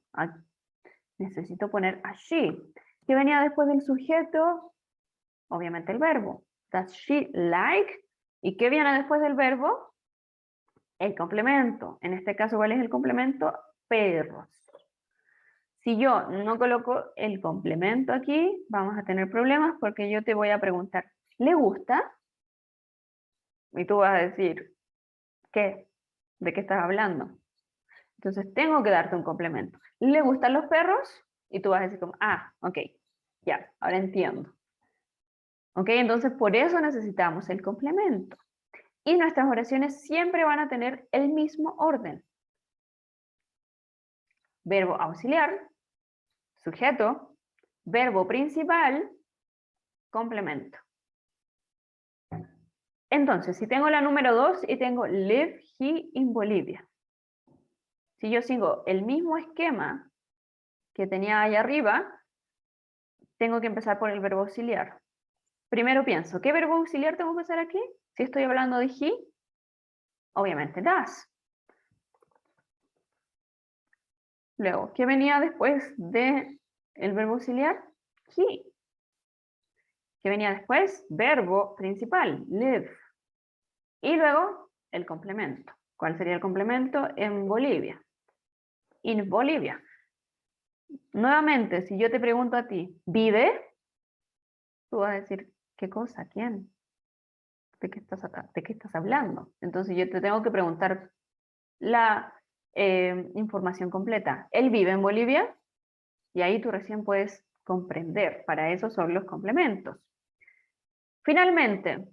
Necesito poner a she. ¿Qué venía después del sujeto? Obviamente el verbo. Does she like? ¿Y qué viene después del verbo? El complemento. En este caso, ¿cuál es el complemento? Perros. Si yo no coloco el complemento aquí, vamos a tener problemas porque yo te voy a preguntar, ¿le gusta? Y tú vas a decir, ¿qué? ¿De qué estás hablando? Entonces tengo que darte un complemento. ¿Le gustan los perros? Y tú vas a decir como, ah, ok, ya, ahora entiendo. Ok, entonces por eso necesitamos el complemento. Y nuestras oraciones siempre van a tener el mismo orden. Verbo auxiliar, sujeto, verbo principal, complemento. Entonces, si tengo la número 2 y tengo live he in Bolivia. Si yo sigo el mismo esquema que tenía ahí arriba, tengo que empezar por el verbo auxiliar. Primero pienso, ¿qué verbo auxiliar tengo que usar aquí? Si estoy hablando de he, obviamente does. Luego, ¿qué venía después del verbo auxiliar? He. ¿Qué venía después? Verbo principal, live. Y luego, el complemento. ¿Cuál sería el complemento? En Bolivia. In Bolivia. Nuevamente, si yo te pregunto a ti, ¿vive? Tú vas a decir, ¿qué cosa? ¿Quién? ¿De qué estás hablando? Entonces yo te tengo que preguntar la información completa. ¿Él vive en Bolivia? Y ahí tú recién puedes comprender. Para eso son los complementos. Finalmente,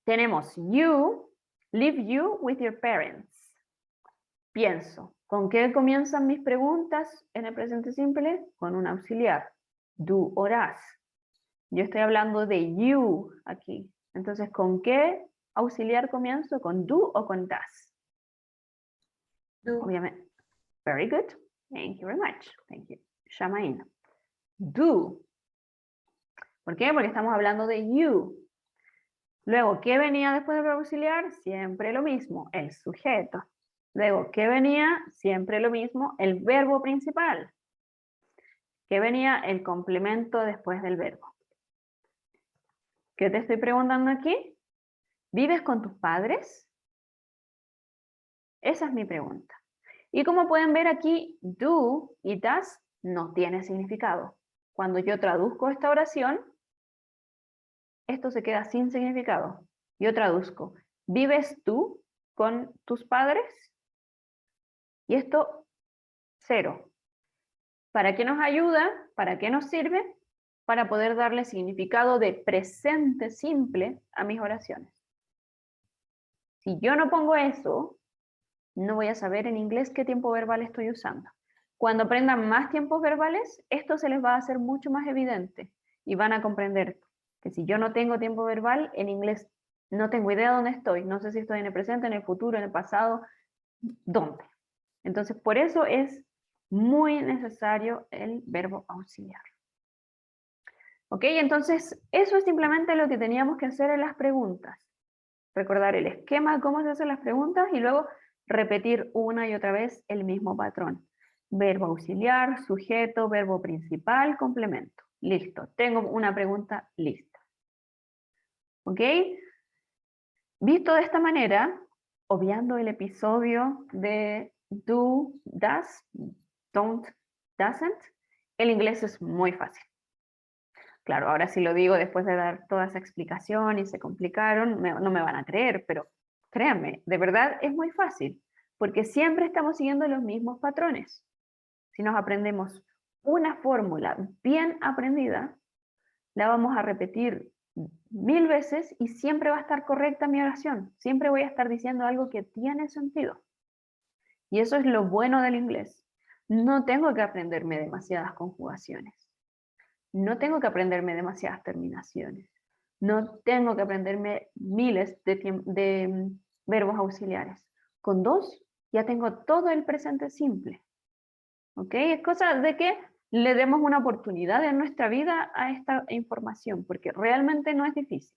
tenemos you, leave you with your parents. Pienso, ¿con qué comienzan mis preguntas en el presente simple? Con un auxiliar, do o does. Yo estoy hablando de you aquí. Entonces, ¿con qué auxiliar comienzo? ¿Con do o con does? Do. Obviamente. Very good. Thank you very much. Thank you. Shamain. Do. ¿Por qué? Porque estamos hablando de you. Luego, ¿qué venía después del verbo auxiliar? Siempre lo mismo, el sujeto. Luego, ¿qué venía? Siempre lo mismo, el verbo principal. ¿Qué venía? El complemento después del verbo. ¿Qué te estoy preguntando aquí? ¿Vives con tus padres? Esa es mi pregunta. Y como pueden ver aquí, do y does no tiene significado. Cuando yo traduzco esta oración, esto se queda sin significado. Yo traduzco, ¿vives tú con tus padres? Y esto, cero. ¿Para qué nos ayuda? ¿Para qué nos sirve? Para poder darle significado de presente simple a mis oraciones. Si yo no pongo eso, no voy a saber en inglés qué tiempo verbal estoy usando. Cuando aprendan más tiempos verbales, esto se les va a hacer mucho más evidente y van a comprender que si yo no tengo tiempo verbal, en inglés no tengo idea de dónde estoy. No sé si estoy en el presente, en el futuro, en el pasado, ¿dónde? Entonces, por eso es muy necesario el verbo auxiliar. ¿Ok? Entonces, eso es simplemente lo que teníamos que hacer en las preguntas. Recordar el esquema, cómo se hacen las preguntas y luego repetir una y otra vez el mismo patrón. Verbo auxiliar, sujeto, verbo principal, complemento. Listo, tengo una pregunta lista. ¿Ok? Visto de esta manera, obviando el episodio de do, does, don't, doesn't, el inglés es muy fácil. Claro, ahora si lo digo después de dar toda esa explicación y se complicaron, no me van a creer, pero créanme, de verdad es muy fácil, porque siempre estamos siguiendo los mismos patrones. Si nos aprendemos una fórmula bien aprendida, la vamos a repetir 1000 veces y siempre va a estar correcta mi oración. Siempre voy a estar diciendo algo que tiene sentido. Y eso es lo bueno del inglés. No tengo que aprenderme demasiadas conjugaciones. No tengo que aprenderme demasiadas terminaciones. No tengo que aprenderme miles de verbos auxiliares. Con 2 ya tengo todo el presente simple. ¿Ok? Es cosa de que le demos una oportunidad en nuestra vida a esta información, porque realmente no es difícil.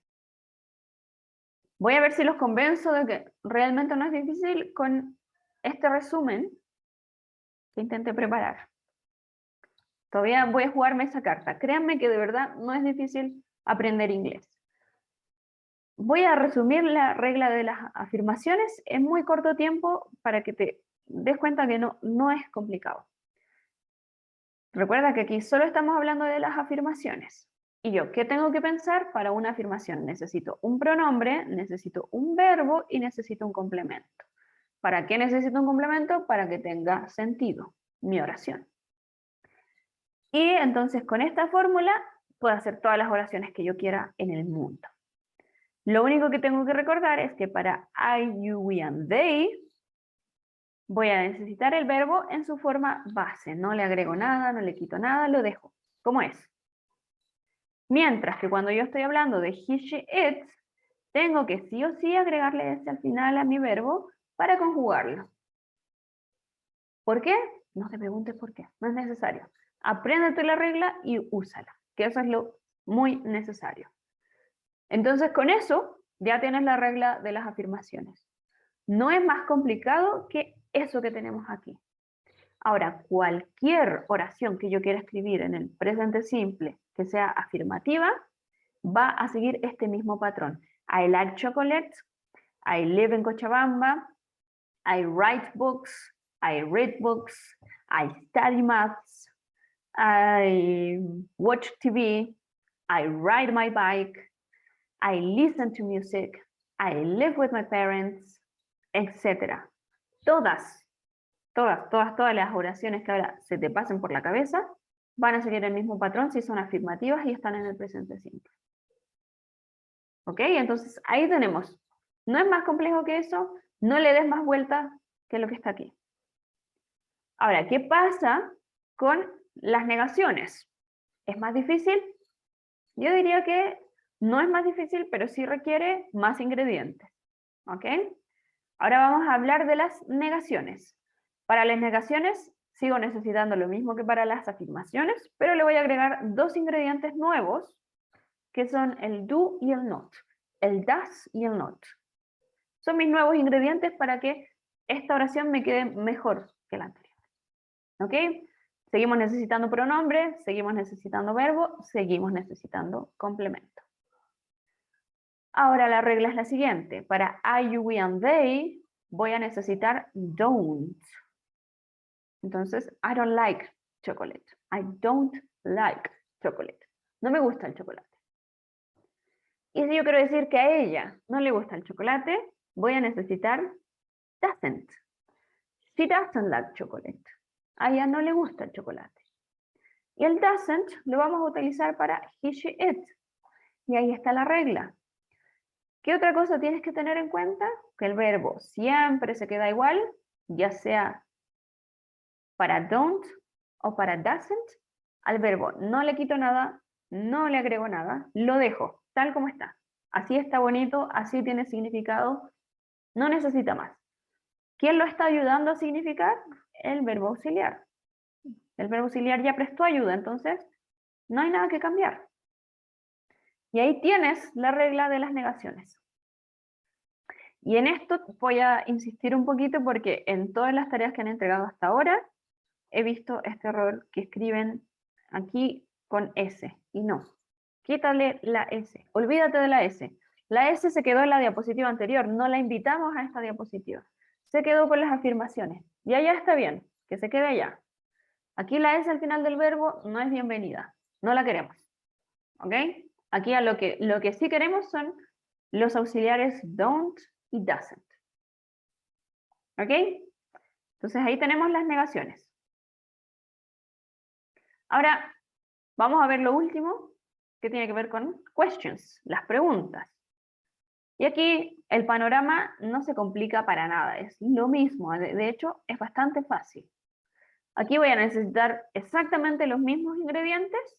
Voy a ver si los convenzo de que realmente no es difícil con este resumen que intenté preparar. Todavía voy a jugarme esa carta. Créanme que de verdad no es difícil aprender inglés. Voy a resumir la regla de las afirmaciones en muy corto tiempo para que te des cuenta que no es complicado. Recuerda que aquí solo estamos hablando de las afirmaciones. Y yo, ¿qué tengo que pensar para una afirmación? Necesito un pronombre, necesito un verbo y necesito un complemento. ¿Para qué necesito un complemento? Para que tenga sentido mi oración. Y entonces con esta fórmula puedo hacer todas las oraciones que yo quiera en el mundo. Lo único que tengo que recordar es que para I, you, we, and they voy a necesitar el verbo en su forma base. No le agrego nada, no le quito nada, lo dejo como es. Mientras que cuando yo estoy hablando de he, she, it, tengo que sí o sí agregarle ese al final a mi verbo para conjugarlo. ¿Por qué? No te preguntes por qué, no es necesario. Apréndete la regla y úsala, que eso es lo muy necesario. Entonces con eso ya tienes la regla de las afirmaciones. No es más complicado que eso que tenemos aquí. Ahora, cualquier oración que yo quiera escribir en el presente simple que sea afirmativa, va a seguir este mismo patrón. I like chocolate, I live in Cochabamba, I write books, I read books, I study maths, I watch TV, I ride my bike, I listen to music, I live with my parents, etc. Todas las oraciones que ahora se te pasen por la cabeza van a seguir el mismo patrón si son afirmativas y están en el presente simple. ¿Ok? Entonces ahí tenemos. No es más complejo que eso, no le des más vueltas que lo que está aquí. Ahora, ¿qué pasa con las negaciones? ¿Es más difícil? Yo diría que no es más difícil, pero sí requiere más ingredientes. ¿Ok? Ahora vamos a hablar de las negaciones. Para las negaciones sigo necesitando lo mismo que para las afirmaciones, pero le voy a agregar dos ingredientes nuevos, que son el do y el not. El does y el not. Son mis nuevos ingredientes para que esta oración me quede mejor que la anterior. ¿Ok? Seguimos necesitando pronombre, seguimos necesitando verbo, seguimos necesitando complemento. Ahora la regla es la siguiente. Para I, you, we, and they voy a necesitar don't. Entonces, I don't like chocolate. I don't like chocolate. No me gusta el chocolate. Y si yo quiero decir que a ella no le gusta el chocolate, voy a necesitar doesn't. She doesn't like chocolate. A ella no le gusta el chocolate. Y el doesn't lo vamos a utilizar para he, she, it. Y ahí está la regla. ¿Qué otra cosa tienes que tener en cuenta? Que el verbo siempre se queda igual, ya sea para don't o para doesn't. Al verbo no le quito nada, no le agrego nada, lo dejo tal como está. Así está bonito, así tiene significado, no necesita más. ¿Quién lo está ayudando a significar? El verbo auxiliar. El verbo auxiliar ya prestó ayuda, entonces no hay nada que cambiar. Y ahí tienes la regla de las negaciones. Y en esto voy a insistir un poquito porque en todas las tareas que han entregado hasta ahora he visto este error que escriben aquí con S y no. Quítale la S, olvídate de la S. La S se quedó en la diapositiva anterior, no la invitamos a esta diapositiva. Se quedó con las afirmaciones. Y allá está bien, que se quede allá. Aquí la S al final del verbo no es bienvenida, no la queremos. ¿Ok? Aquí a lo que sí queremos son los auxiliares don't y doesn't. ¿Ok? Entonces ahí tenemos las negaciones. Ahora vamos a ver lo último que tiene que ver con questions, las preguntas. Y aquí el panorama no se complica para nada, es lo mismo, de hecho es bastante fácil. Aquí voy a necesitar exactamente los mismos ingredientes,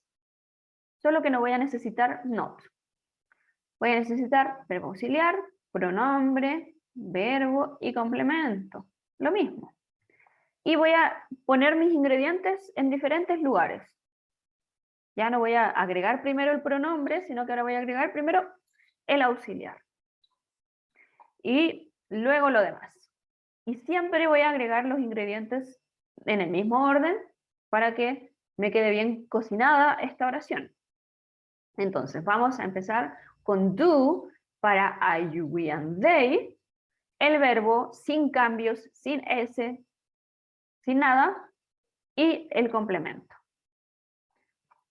solo que no voy a necesitar not. Voy a necesitar verbo auxiliar, pronombre, verbo y complemento. lo mismo. Y voy a poner mis ingredientes en diferentes lugares. Ya no voy a agregar primero el pronombre, sino que ahora voy a agregar primero el auxiliar. Y luego lo demás. Y siempre voy a agregar los ingredientes en el mismo orden para que me quede bien cocinada esta oración. Entonces, vamos a empezar con do para I, you, we, and they. El verbo sin cambios, sin S, sin nada, y el complemento.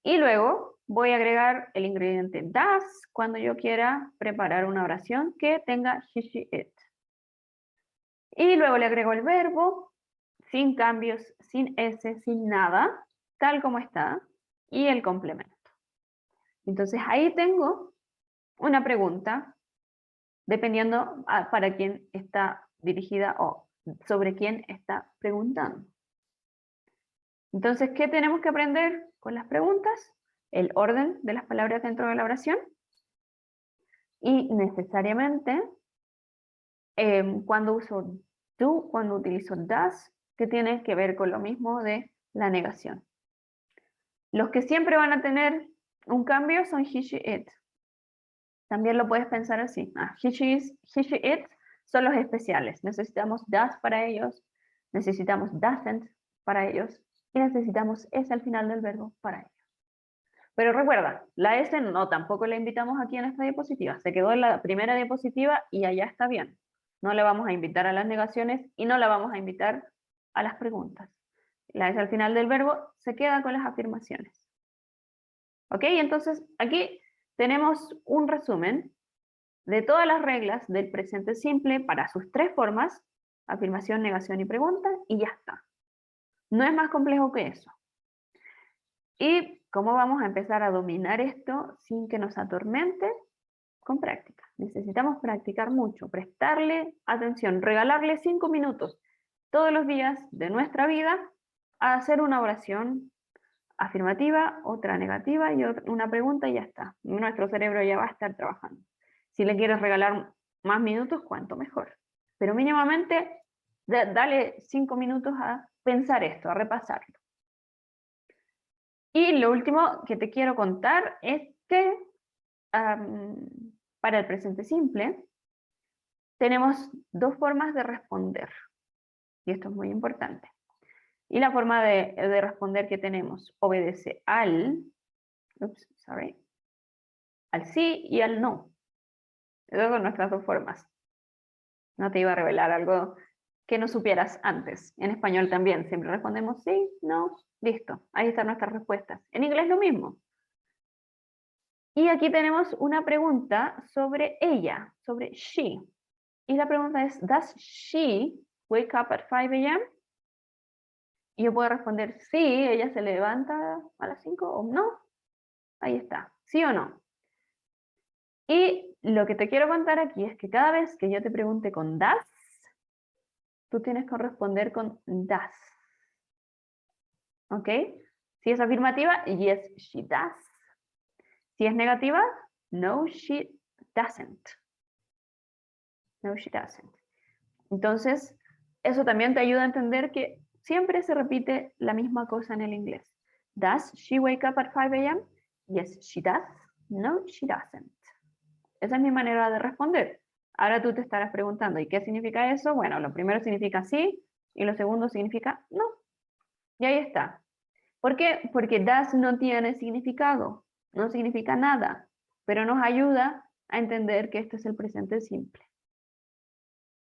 Y luego voy a agregar el ingrediente does cuando yo quiera preparar una oración que tenga he, she, it. Y luego le agrego el verbo sin cambios, sin S, sin nada, tal como está, y el complemento. Entonces ahí tengo una pregunta, dependiendo para quién está dirigida o sobre quién está preguntando. Entonces, ¿qué tenemos que aprender con las preguntas? El orden de las palabras dentro de la oración. Y necesariamente, cuando uso do, cuando utilizo does, que tiene que ver con lo mismo de la negación. Los que siempre van a tener un cambio son he, she, it. También lo puedes pensar así. He, she, it son los especiales. Necesitamos does para ellos, necesitamos doesn't para ellos, y necesitamos S al final del verbo para ellos. Pero recuerda, la S no, tampoco la invitamos aquí en esta diapositiva. Se quedó en la primera diapositiva y allá está bien. No le vamos a invitar a las negaciones y no la vamos a invitar a las preguntas. La S al final del verbo se queda con las afirmaciones. ¿Ok? Entonces, aquí tenemos un resumen de todas las reglas del presente simple para sus tres formas, afirmación, negación y pregunta, y ya está. No es más complejo que eso. ¿Y cómo vamos a empezar a dominar esto sin que nos atormente? Con práctica. Necesitamos practicar mucho, prestarle atención, regalarle 5 minutos todos los días de nuestra vida a hacer una oración afirmativa, otra negativa y una pregunta y ya está. Nuestro cerebro ya va a estar trabajando. Si le quieres regalar más minutos, cuanto mejor. Pero mínimamente, dale 5 minutos a pensar esto, a repasarlo. Y lo último que te quiero contar es que para el presente simple tenemos dos formas de responder. Y esto es muy importante. Y la forma de responder que tenemos obedece al sí y al no. Esas son nuestras dos formas. No te iba a revelar algo que no supieras antes. En español también, siempre respondemos sí, no, listo. Ahí están nuestras respuestas. En inglés lo mismo. Y aquí tenemos una pregunta sobre ella, sobre she. Y la pregunta es, does she wake up at 5 a.m.? Y yo puedo responder sí, ella se levanta a las 5 o no. Ahí está, sí o no. Y lo que te quiero contar aquí es que cada vez que yo te pregunte con does, tú tienes que responder con does. ¿Ok? Si es afirmativa, yes, she does. Si es negativa, no, she doesn't. No, she doesn't. Entonces, eso también te ayuda a entender que siempre se repite la misma cosa en el inglés. Does she wake up at 5 a.m.? Yes, she does. No, she doesn't. Esa es mi manera de responder. Ahora tú te estarás preguntando, ¿y qué significa eso? Bueno, lo primero significa sí y lo segundo significa no. Y ahí está. ¿Por qué? Porque does no tiene significado, no significa nada, pero nos ayuda a entender que este es el presente simple.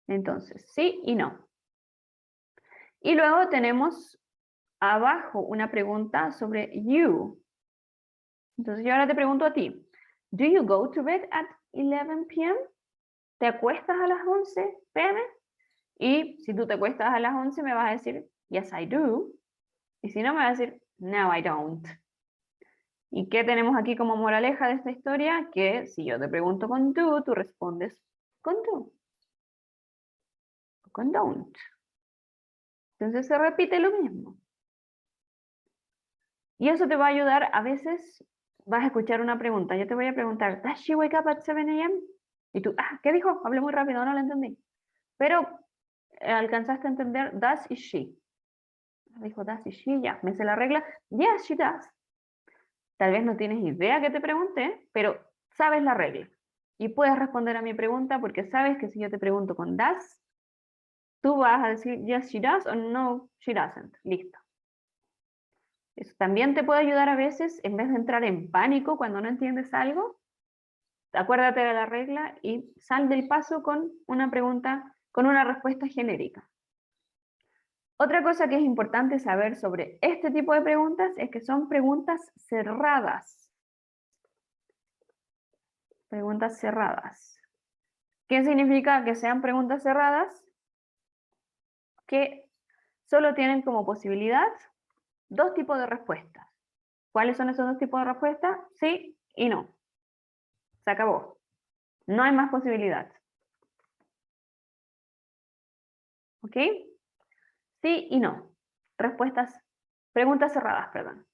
Entonces, sí y no. Y luego tenemos abajo una pregunta sobre you. Entonces yo ahora te pregunto a ti, ¿do you go to bed at 11 p.m.? ¿Te acuestas a las 11 p.m.? Y si tú te acuestas a las 11 me vas a decir, yes I do. Y si no me vas a decir, no I don't. ¿Y qué tenemos aquí como moraleja de esta historia? Que si yo te pregunto con do, tú respondes con do. O con don't. Entonces se repite lo mismo. Y eso te va a ayudar, a veces vas a escuchar una pregunta, yo te voy a preguntar, ¿does she wake up at 7 a.m.? Y tú, ¿qué dijo? Hablé muy rápido, no lo entendí. Pero ¿Alcanzaste a entender does y she? Dijo does y she, ya, me sé la regla. Yes, she does. Tal vez no tienes idea que te pregunté, pero sabes la regla. Y puedes responder a mi pregunta porque sabes que si yo te pregunto con does, tú vas a decir yes, she does o no, she doesn't. Listo. Eso también te puede ayudar a veces, en vez de entrar en pánico cuando no entiendes algo, acuérdate de la regla y sal del paso con una pregunta, con una respuesta genérica. Otra cosa que es importante saber sobre este tipo de preguntas es que son preguntas cerradas. Preguntas cerradas. ¿Qué significa que sean preguntas cerradas? Que solo tienen como posibilidad dos tipos de respuestas. ¿Cuáles son esos dos tipos de respuestas? Sí y no. Se acabó. No hay más posibilidad. ¿Ok? Sí y no. Preguntas cerradas, perdón.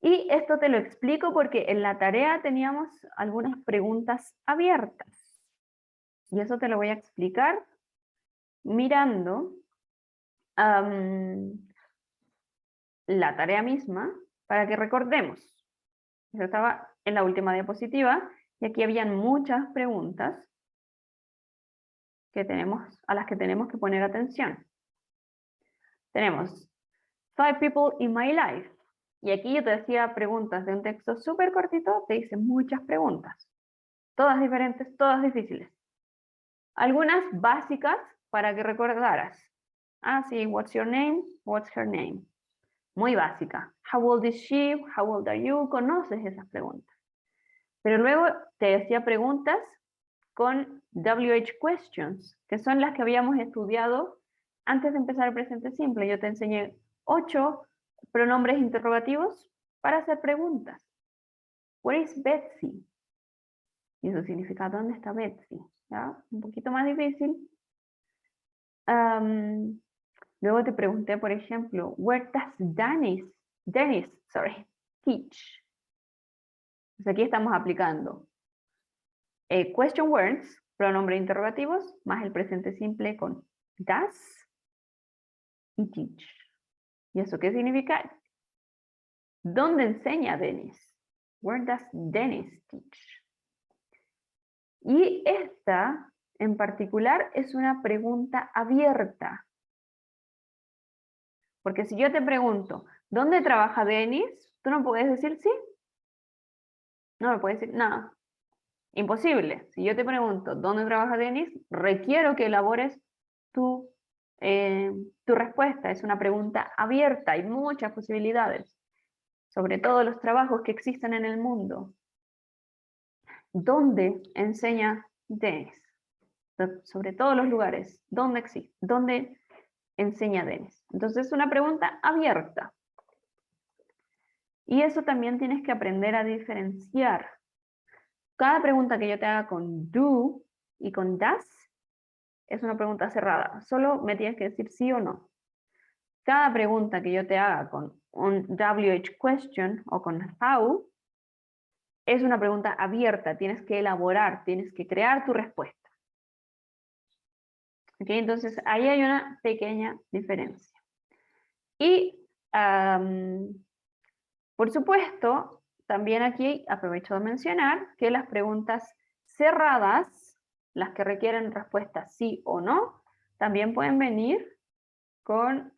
Y esto te lo explico porque en la tarea teníamos algunas preguntas abiertas. Y eso te lo voy a explicar mirando la tarea misma para que recordemos. Eso estaba en la última diapositiva y aquí habían muchas preguntas a las que tenemos que poner atención. Tenemos 5 people in my life. Y aquí yo te decía preguntas de un texto súper cortito, te hice muchas preguntas. Todas diferentes, todas difíciles. Algunas básicas para que recordaras. Ah, sí, what's your name? What's her name? Muy básica. How old is she? How old are you? Conoces esas preguntas. Pero luego te decía preguntas con WH questions, que son las que habíamos estudiado antes de empezar el presente simple. Yo te enseñé 8 pronombres interrogativos para hacer preguntas. Where is Betsy? Y eso significa ¿dónde está Betsy? ¿Ya? Un poquito más difícil. Luego te pregunté, por ejemplo, where does Dennis teach? Pues aquí estamos aplicando question words, pronombres interrogativos, más el presente simple con does y teach. ¿Y eso qué significa? ¿Dónde enseña Dennis? Where does Dennis teach? Y esta, en particular, es una pregunta abierta. Porque si yo te pregunto, ¿dónde trabaja Dennis? Tú no puedes decir sí. No me puedes decir nada. Imposible. Si yo te pregunto, ¿dónde trabaja Dennis? Requiero que elabores tu respuesta. Es una pregunta abierta. Hay muchas posibilidades. Sobre todo los trabajos que existen en el mundo. ¿Dónde enseña Dennis? Sobre todos los lugares. ¿Dónde enseña Dennis? Entonces es una pregunta abierta. Y eso también tienes que aprender a diferenciar. Cada pregunta que yo te haga con do y con does es una pregunta cerrada. Solo me tienes que decir sí o no. Cada pregunta que yo te haga con un WH question o con how es una pregunta abierta. Tienes que elaborar, tienes que crear tu respuesta. ¿Okay? Entonces ahí hay una pequeña diferencia. Y por supuesto, también aquí aprovecho de mencionar que las preguntas cerradas, las que requieren respuesta sí o no, también pueden venir con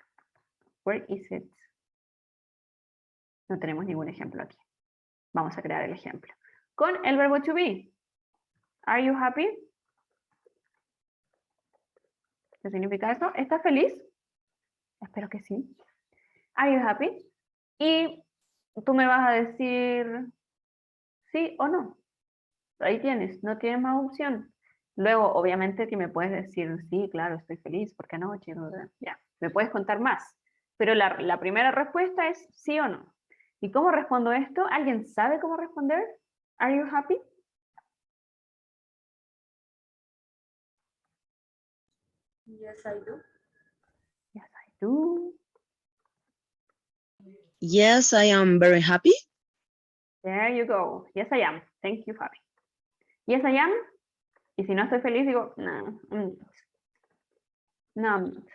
where is it? No tenemos ningún ejemplo aquí. Vamos a crear el ejemplo. Con el verbo to be. Are you happy? ¿Qué significa eso? ¿Estás feliz? Espero que sí. Are you happy? Y tú me vas a decir sí o no. Ahí tienes, no tienes más opción. Luego, obviamente que me puedes decir, sí, claro, estoy feliz, porque anoche, ya, me puedes contar más. Pero la primera respuesta es sí o no. ¿Y cómo respondo esto? ¿Alguien sabe cómo responder? Are you happy? Yes, I do. Yes, I do. Yes, I am very happy. There you go. Yes, I am. Thank you, Fabi. Yes, I am. Y si no estoy feliz, digo, no. No, I'm not.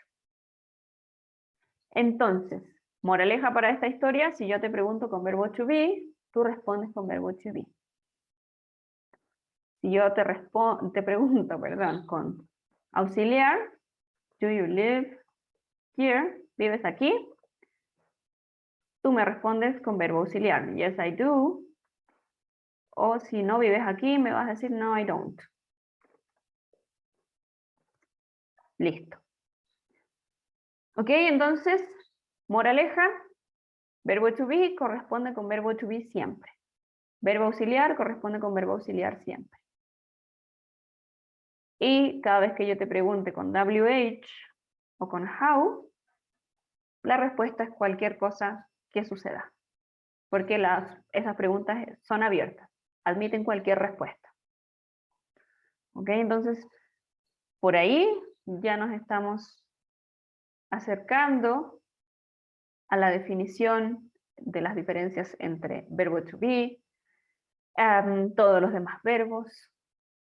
Entonces, moraleja para esta historia, si yo te pregunto con verbo to be, tú respondes con verbo to be. Si yo te pregunto, perdón, con auxiliar, do you live here? ¿Vives aquí? Tú me respondes con verbo auxiliar, yes I do. O si no vives aquí, me vas a decir no I don't. Listo. Ok, entonces, moraleja, verbo to be corresponde con verbo to be siempre. Verbo auxiliar corresponde con verbo auxiliar siempre. Y cada vez que yo te pregunte con WH o con how, la respuesta es cualquier cosa que suceda. Porque esas preguntas son abiertas, admiten cualquier respuesta. Ok, entonces, por ahí ya nos estamos acercando a la definición de las diferencias entre verbo to be, todos los demás verbos,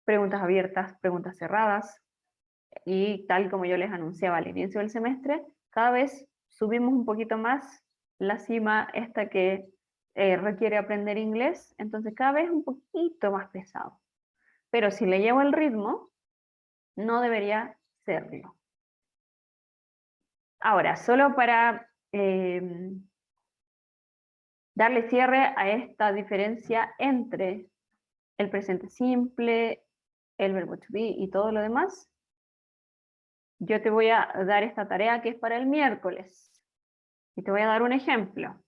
preguntas abiertas, preguntas cerradas, y tal como yo les anunciaba al inicio del semestre, cada vez subimos un poquito más la cima esta que requiere aprender inglés, entonces cada vez un poquito más pesado. Pero si le llevo el ritmo, no debería serlo. Ahora, solo para darle cierre a esta diferencia entre el presente simple, el verbo to be y todo lo demás, yo te voy a dar esta tarea que es para el miércoles. Y te voy a dar un ejemplo.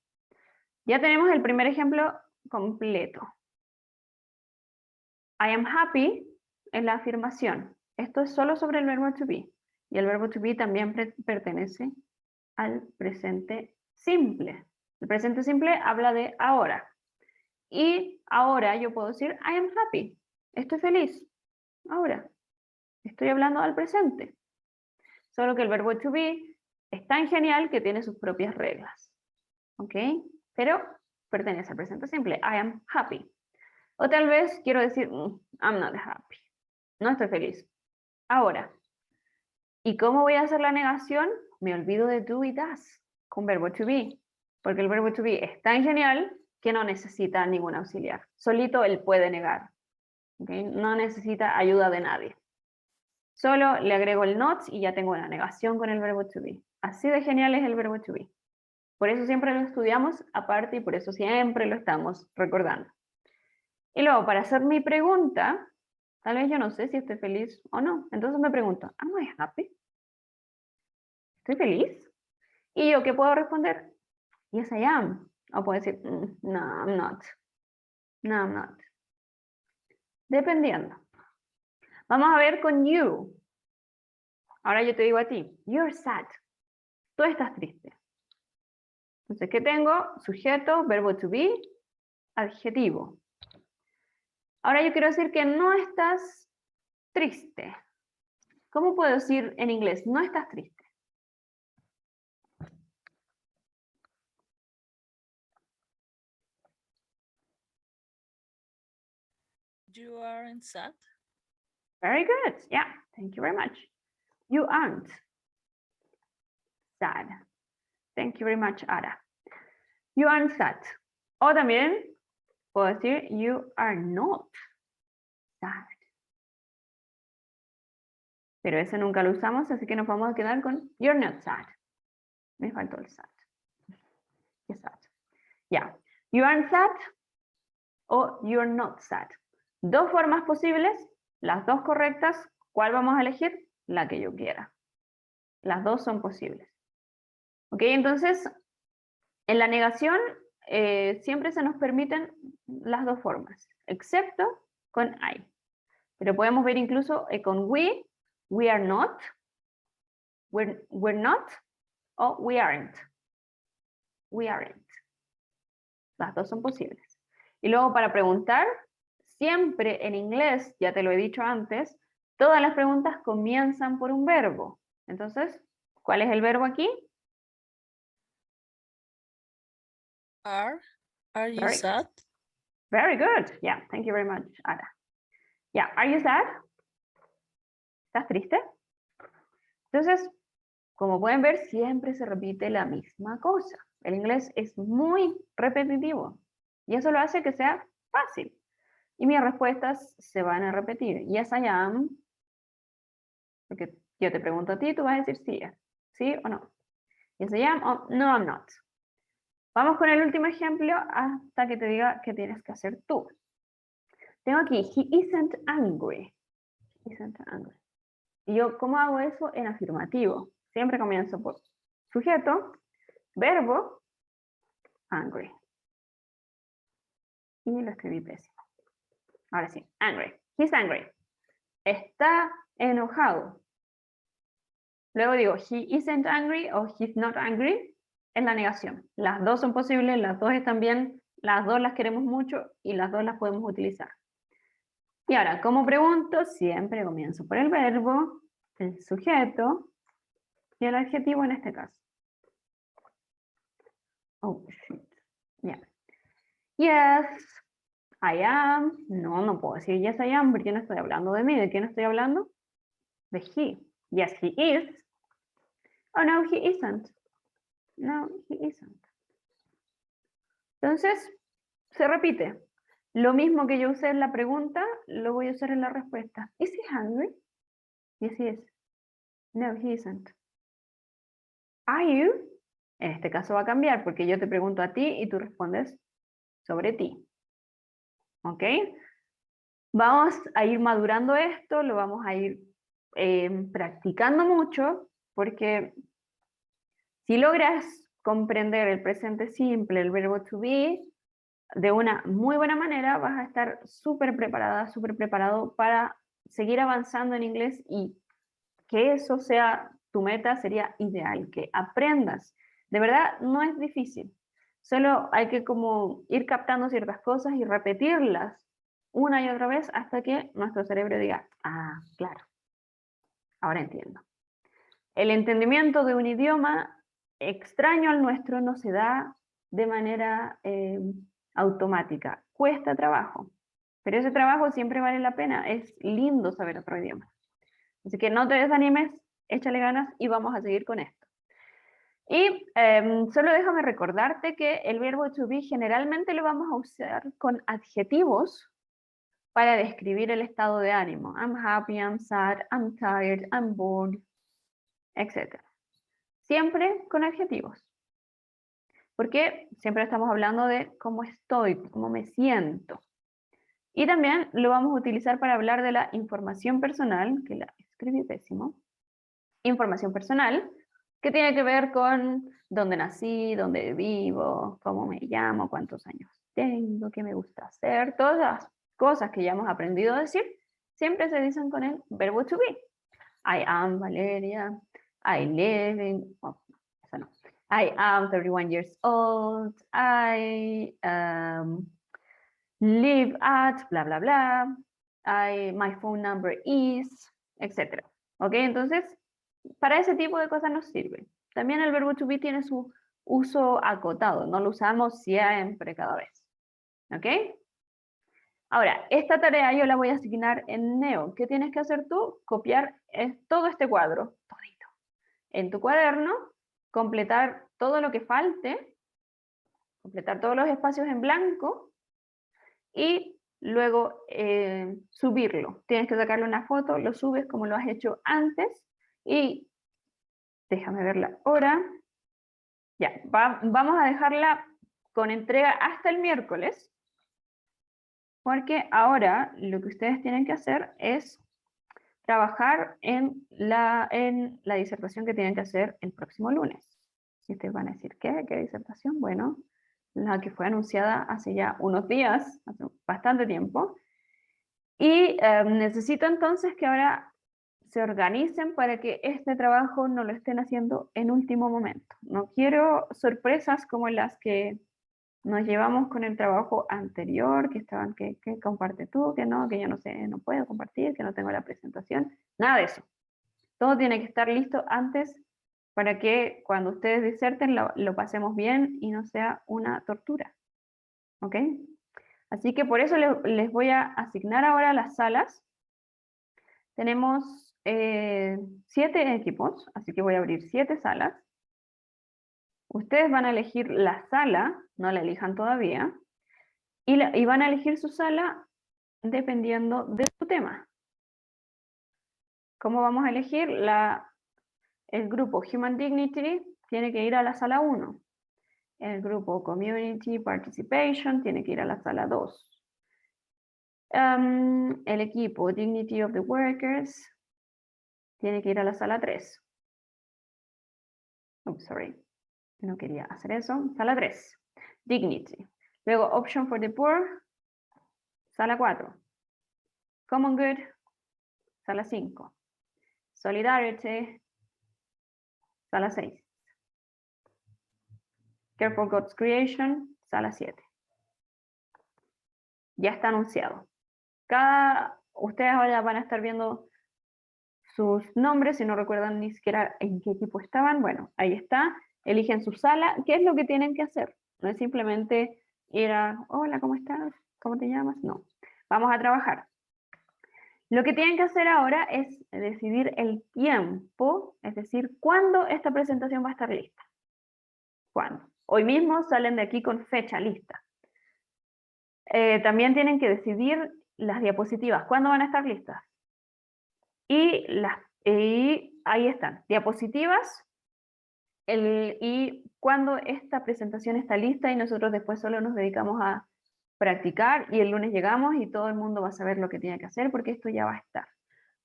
Ya tenemos el primer ejemplo completo. I am happy es la afirmación. Esto es solo sobre el verbo to be. Y el verbo to be también pertenece al presente simple. El presente simple habla de ahora. Y ahora yo puedo decir I am happy. Estoy feliz. Ahora. Estoy hablando al presente. Solo que el verbo to be es tan genial que tiene sus propias reglas. ¿Ok? Pero pertenece al presente simple. I am happy. O tal vez quiero decir I'm not happy. No estoy feliz. Ahora. ¿Y cómo voy a hacer la negación? Me olvido de do y does con verbo to be. Porque el verbo to be es tan genial que no necesita ningún auxiliar. Solito él puede negar. ¿Okay? No necesita ayuda de nadie. Solo le agrego el not y ya tengo una negación con el verbo to be. Así de genial es el verbo to be. Por eso siempre lo estudiamos aparte y por eso siempre lo estamos recordando. Y luego, para hacer mi pregunta, tal vez yo no sé si estoy feliz o no. Entonces me pregunto, ¿am I happy? ¿Estoy feliz? ¿Y yo qué puedo responder? Yes, I am. O puedo decir, no, I'm not. No, I'm not. Dependiendo. Vamos a ver con you. Ahora yo te digo a ti, you're sad. Tú estás triste. Entonces, ¿qué tengo? Sujeto, verbo to be, adjetivo. Ahora yo quiero decir que no estás triste. ¿Cómo puedo decir en inglés? No estás triste. You aren't sad. Very good. Yeah, thank you very much. You aren't sad. Thank you very much, Ada. You aren't sad. O también puedo decir you are not sad. Pero ese nunca lo usamos, así que nos vamos a quedar con you're not sad. Me faltó el sad. ¿Qué sad? Ya. You aren't sad o you're not sad. Dos formas posibles, las dos correctas. ¿Cuál vamos a elegir? La que yo quiera. Las dos son posibles. Ok, entonces, en la negación siempre se nos permiten las dos formas, excepto con I. Pero podemos ver incluso con we are not, we're not, o we aren't. We aren't. Las dos son posibles. Y luego para preguntar, siempre en inglés, ya te lo he dicho antes, todas las preguntas comienzan por un verbo. Entonces, ¿cuál es el verbo aquí? Are you Very sad? Very good. Yeah, thank you very much, Ada. Yeah, are you sad? ¿Estás triste? Entonces, como pueden ver, siempre se repite la misma cosa. El inglés es muy repetitivo y eso lo hace que sea fácil. Y mis respuestas se van a repetir. Yes, I am. Porque yo te pregunto a ti, tú vas a decir sí o no. Yes, I am o no, I'm not. Vamos con el último ejemplo hasta que te diga qué tienes que hacer tú. Tengo aquí, he isn't angry. He isn't angry. Y yo, ¿cómo hago eso en afirmativo? Siempre comienzo por sujeto, verbo, angry. Y lo escribí pésimo. Ahora sí, angry. He's angry. Está enojado. Luego digo, he isn't angry o he's not angry. Es la negación. Las dos son posibles, las dos están bien, las dos las queremos mucho y las dos las podemos utilizar. Y ahora, como pregunto, siempre comienzo por el verbo, el sujeto y el adjetivo en este caso. Oh, shit. Yeah. Yes, I am. No puedo decir yes, I am porque no estoy hablando de mí. ¿De quién estoy hablando? De he. Yes, he is. Oh, no, he isn't. No, he isn't. Entonces, se repite. Lo mismo que yo usé en la pregunta, lo voy a usar en la respuesta. ¿Is he hungry? Yes, he is. No, he isn't. Are you? En este caso va a cambiar porque yo te pregunto a ti y tú respondes sobre ti. ¿Ok? Vamos a ir madurando esto, lo vamos a ir practicando mucho, porque si logras comprender el presente simple, el verbo to be, de una muy buena manera, vas a estar súper preparada, súper preparado para seguir avanzando en inglés y que eso sea tu meta sería ideal, que aprendas. De verdad, no es difícil. Solo hay que como ir captando ciertas cosas y repetirlas una y otra vez hasta que nuestro cerebro diga, ah, claro, ahora entiendo. El entendimiento de un idioma extraño al nuestro no se da de manera automática. Cuesta trabajo, pero ese trabajo siempre vale la pena. Es lindo saber otro idioma. Así que no te desanimes, échale ganas y vamos a seguir con esto. Y solo déjame recordarte que el verbo to be generalmente lo vamos a usar con adjetivos para describir el estado de ánimo. I'm happy, I'm sad, I'm tired, I'm bored, etc. Siempre con adjetivos. Porque siempre estamos hablando de cómo estoy, cómo me siento. Y también lo vamos a utilizar para hablar de la información personal, que la escribí pésimo. Información personal, que tiene que ver con dónde nací, dónde vivo, cómo me llamo, cuántos años tengo, qué me gusta hacer, todas las cosas que ya hemos aprendido a decir, siempre se dicen con el verbo to be. I am Valeria, I live in, oh, eso no. I am 31 years old, I live at, bla, bla, bla, my phone number is, etc. ¿Ok? Entonces, para ese tipo de cosas nos sirve. También el verbo to be tiene su uso acotado, no lo usamos siempre cada vez. ¿Ok? Ahora, esta tarea yo la voy a asignar en Neo. ¿Qué tienes que hacer tú? Copiar todo este cuadro, todito, en tu cuaderno, completar todo lo que falte, completar todos los espacios en blanco y luego subirlo. Tienes que sacarle una foto, lo subes como lo has hecho antes y déjame ver la hora. Ya, vamos a dejarla con entrega hasta el miércoles, porque ahora lo que ustedes tienen que hacer es trabajar en la disertación que tienen que hacer el próximo lunes. Y ustedes van a decir, ¿qué disertación? Bueno, la que fue anunciada hace ya unos días, hace bastante tiempo, y necesito entonces que ahora se organicen para que este trabajo no lo estén haciendo en último momento. No quiero sorpresas como las que nos llevamos con el trabajo anterior, que estaban, que comparte tú, que yo no sé, no puedo compartir, que no tengo la presentación, nada de eso. Todo tiene que estar listo antes para que cuando ustedes diserten lo pasemos bien y no sea una tortura. ¿Ok? Así que por eso les voy a asignar ahora las salas. Tenemos 7 equipos, así que voy a abrir 7 salas. Ustedes van a elegir la sala, no la elijan todavía, y van a elegir su sala dependiendo de su tema. ¿Cómo vamos a elegir? El grupo Human Dignity tiene que ir a la sala 1. El grupo Community Participation tiene que ir a la sala 2. El equipo Dignity of the Workers tiene que ir a la sala 3. Oops, sorry. No quería hacer eso. Sala 3. Dignity. Luego Option for the Poor. Sala 4. Common Good. Sala 5. Solidarity. Sala 6. Care for God's Creation. Sala 7. Ya está anunciado. Ustedes ahora van a estar viendo sus nombres, si no recuerdan ni siquiera en qué equipo estaban. Bueno, ahí está. Eligen su sala. ¿Qué es lo que tienen que hacer? No es simplemente ir a, hola, ¿cómo estás? ¿Cómo te llamas? No. Vamos a trabajar. Lo que tienen que hacer ahora es decidir el tiempo, es decir, cuándo esta presentación va a estar lista. ¿Cuándo? Hoy mismo salen de aquí con fecha lista. También tienen que decidir las diapositivas, ¿cuándo van a estar listas? Y ahí están, diapositivas, y cuando esta presentación está lista y nosotros después solo nos dedicamos a practicar y el lunes llegamos y todo el mundo va a saber lo que tiene que hacer porque esto ya va a estar.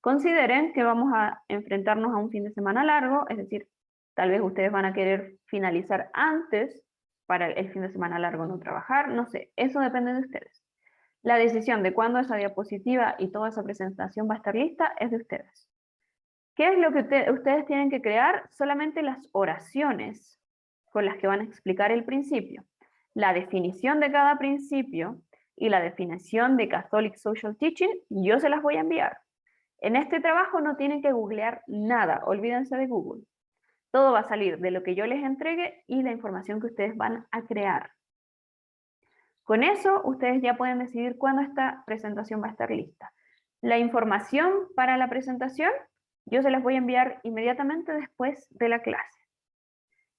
Consideren que vamos a enfrentarnos a un fin de semana largo, es decir, tal vez ustedes van a querer finalizar antes para el fin de semana largo no trabajar, no sé, eso depende de ustedes. La decisión de cuándo esa diapositiva y toda esa presentación va a estar lista es de ustedes. ¿Qué es lo que ustedes tienen que crear? Solamente las oraciones con las que van a explicar el principio. La definición de cada principio y la definición de Catholic Social Teaching, yo se las voy a enviar. En este trabajo no tienen que googlear nada, olvídense de Google. Todo va a salir de lo que yo les entregue y la información que ustedes van a crear. Con eso, ustedes ya pueden decidir cuándo esta presentación va a estar lista. La información para la presentación, yo se las voy a enviar inmediatamente después de la clase.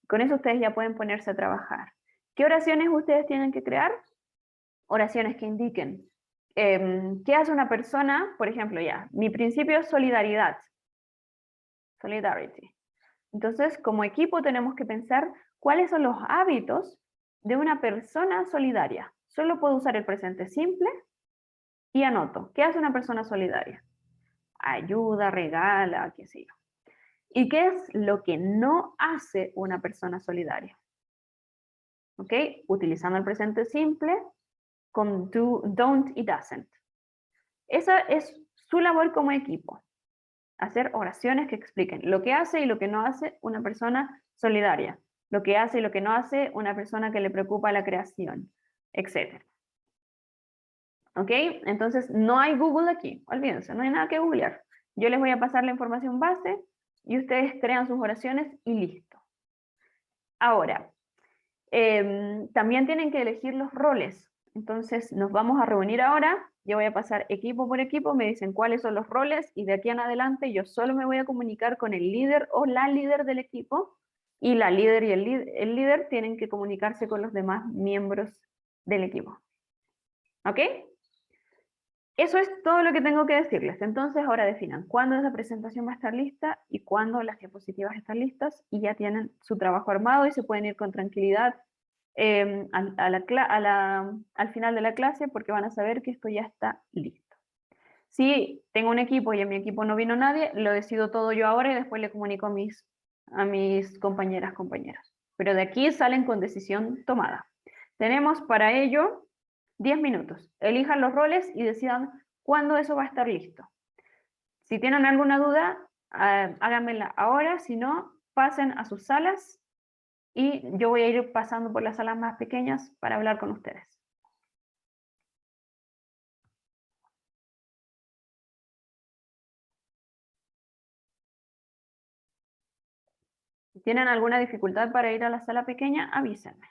Con eso ustedes ya pueden ponerse a trabajar. ¿Qué oraciones ustedes tienen que crear? Oraciones que indiquen qué hace una persona, por ejemplo, ya, mi principio es solidaridad. Solidarity. Entonces, como equipo tenemos que pensar cuáles son los hábitos de una persona solidaria. Solo puedo usar el presente simple y anoto. ¿Qué hace una persona solidaria? Ayuda, regala, qué sé yo. ¿Y qué es lo que no hace una persona solidaria? ¿Ok? Utilizando el presente simple con do, don't y doesn't. Esa es su labor como equipo. Hacer oraciones que expliquen lo que hace y lo que no hace una persona solidaria. Lo que hace y lo que no hace una persona que le preocupa la creación, etc. ¿Ok? Entonces no hay Google aquí, olvídense, no hay nada que googlear. Yo les voy a pasar la información base y ustedes crean sus oraciones y listo. Ahora, también tienen que elegir los roles. Entonces nos vamos a reunir ahora, yo voy a pasar equipo por equipo, me dicen cuáles son los roles y de aquí en adelante yo solo me voy a comunicar con el líder o la líder del equipo y la líder y el líder tienen que comunicarse con los demás miembros del equipo. ¿Ok? Eso es todo lo que tengo que decirles. Entonces ahora definan cuándo esa presentación va a estar lista y cuándo las diapositivas están listas y ya tienen su trabajo armado y se pueden ir con tranquilidad al final de la clase porque van a saber que esto ya está listo. Si tengo un equipo y en mi equipo no vino nadie, lo decido todo yo ahora y después le comunico a mis compañeros. Pero de aquí salen con decisión tomada. Tenemos para ello 10 minutos. Elijan los roles y decidan cuándo eso va a estar listo. Si tienen alguna duda, háganmela ahora, si no, pasen a sus salas y yo voy a ir pasando por las salas más pequeñas para hablar con ustedes. Si tienen alguna dificultad para ir a la sala pequeña, avísenme.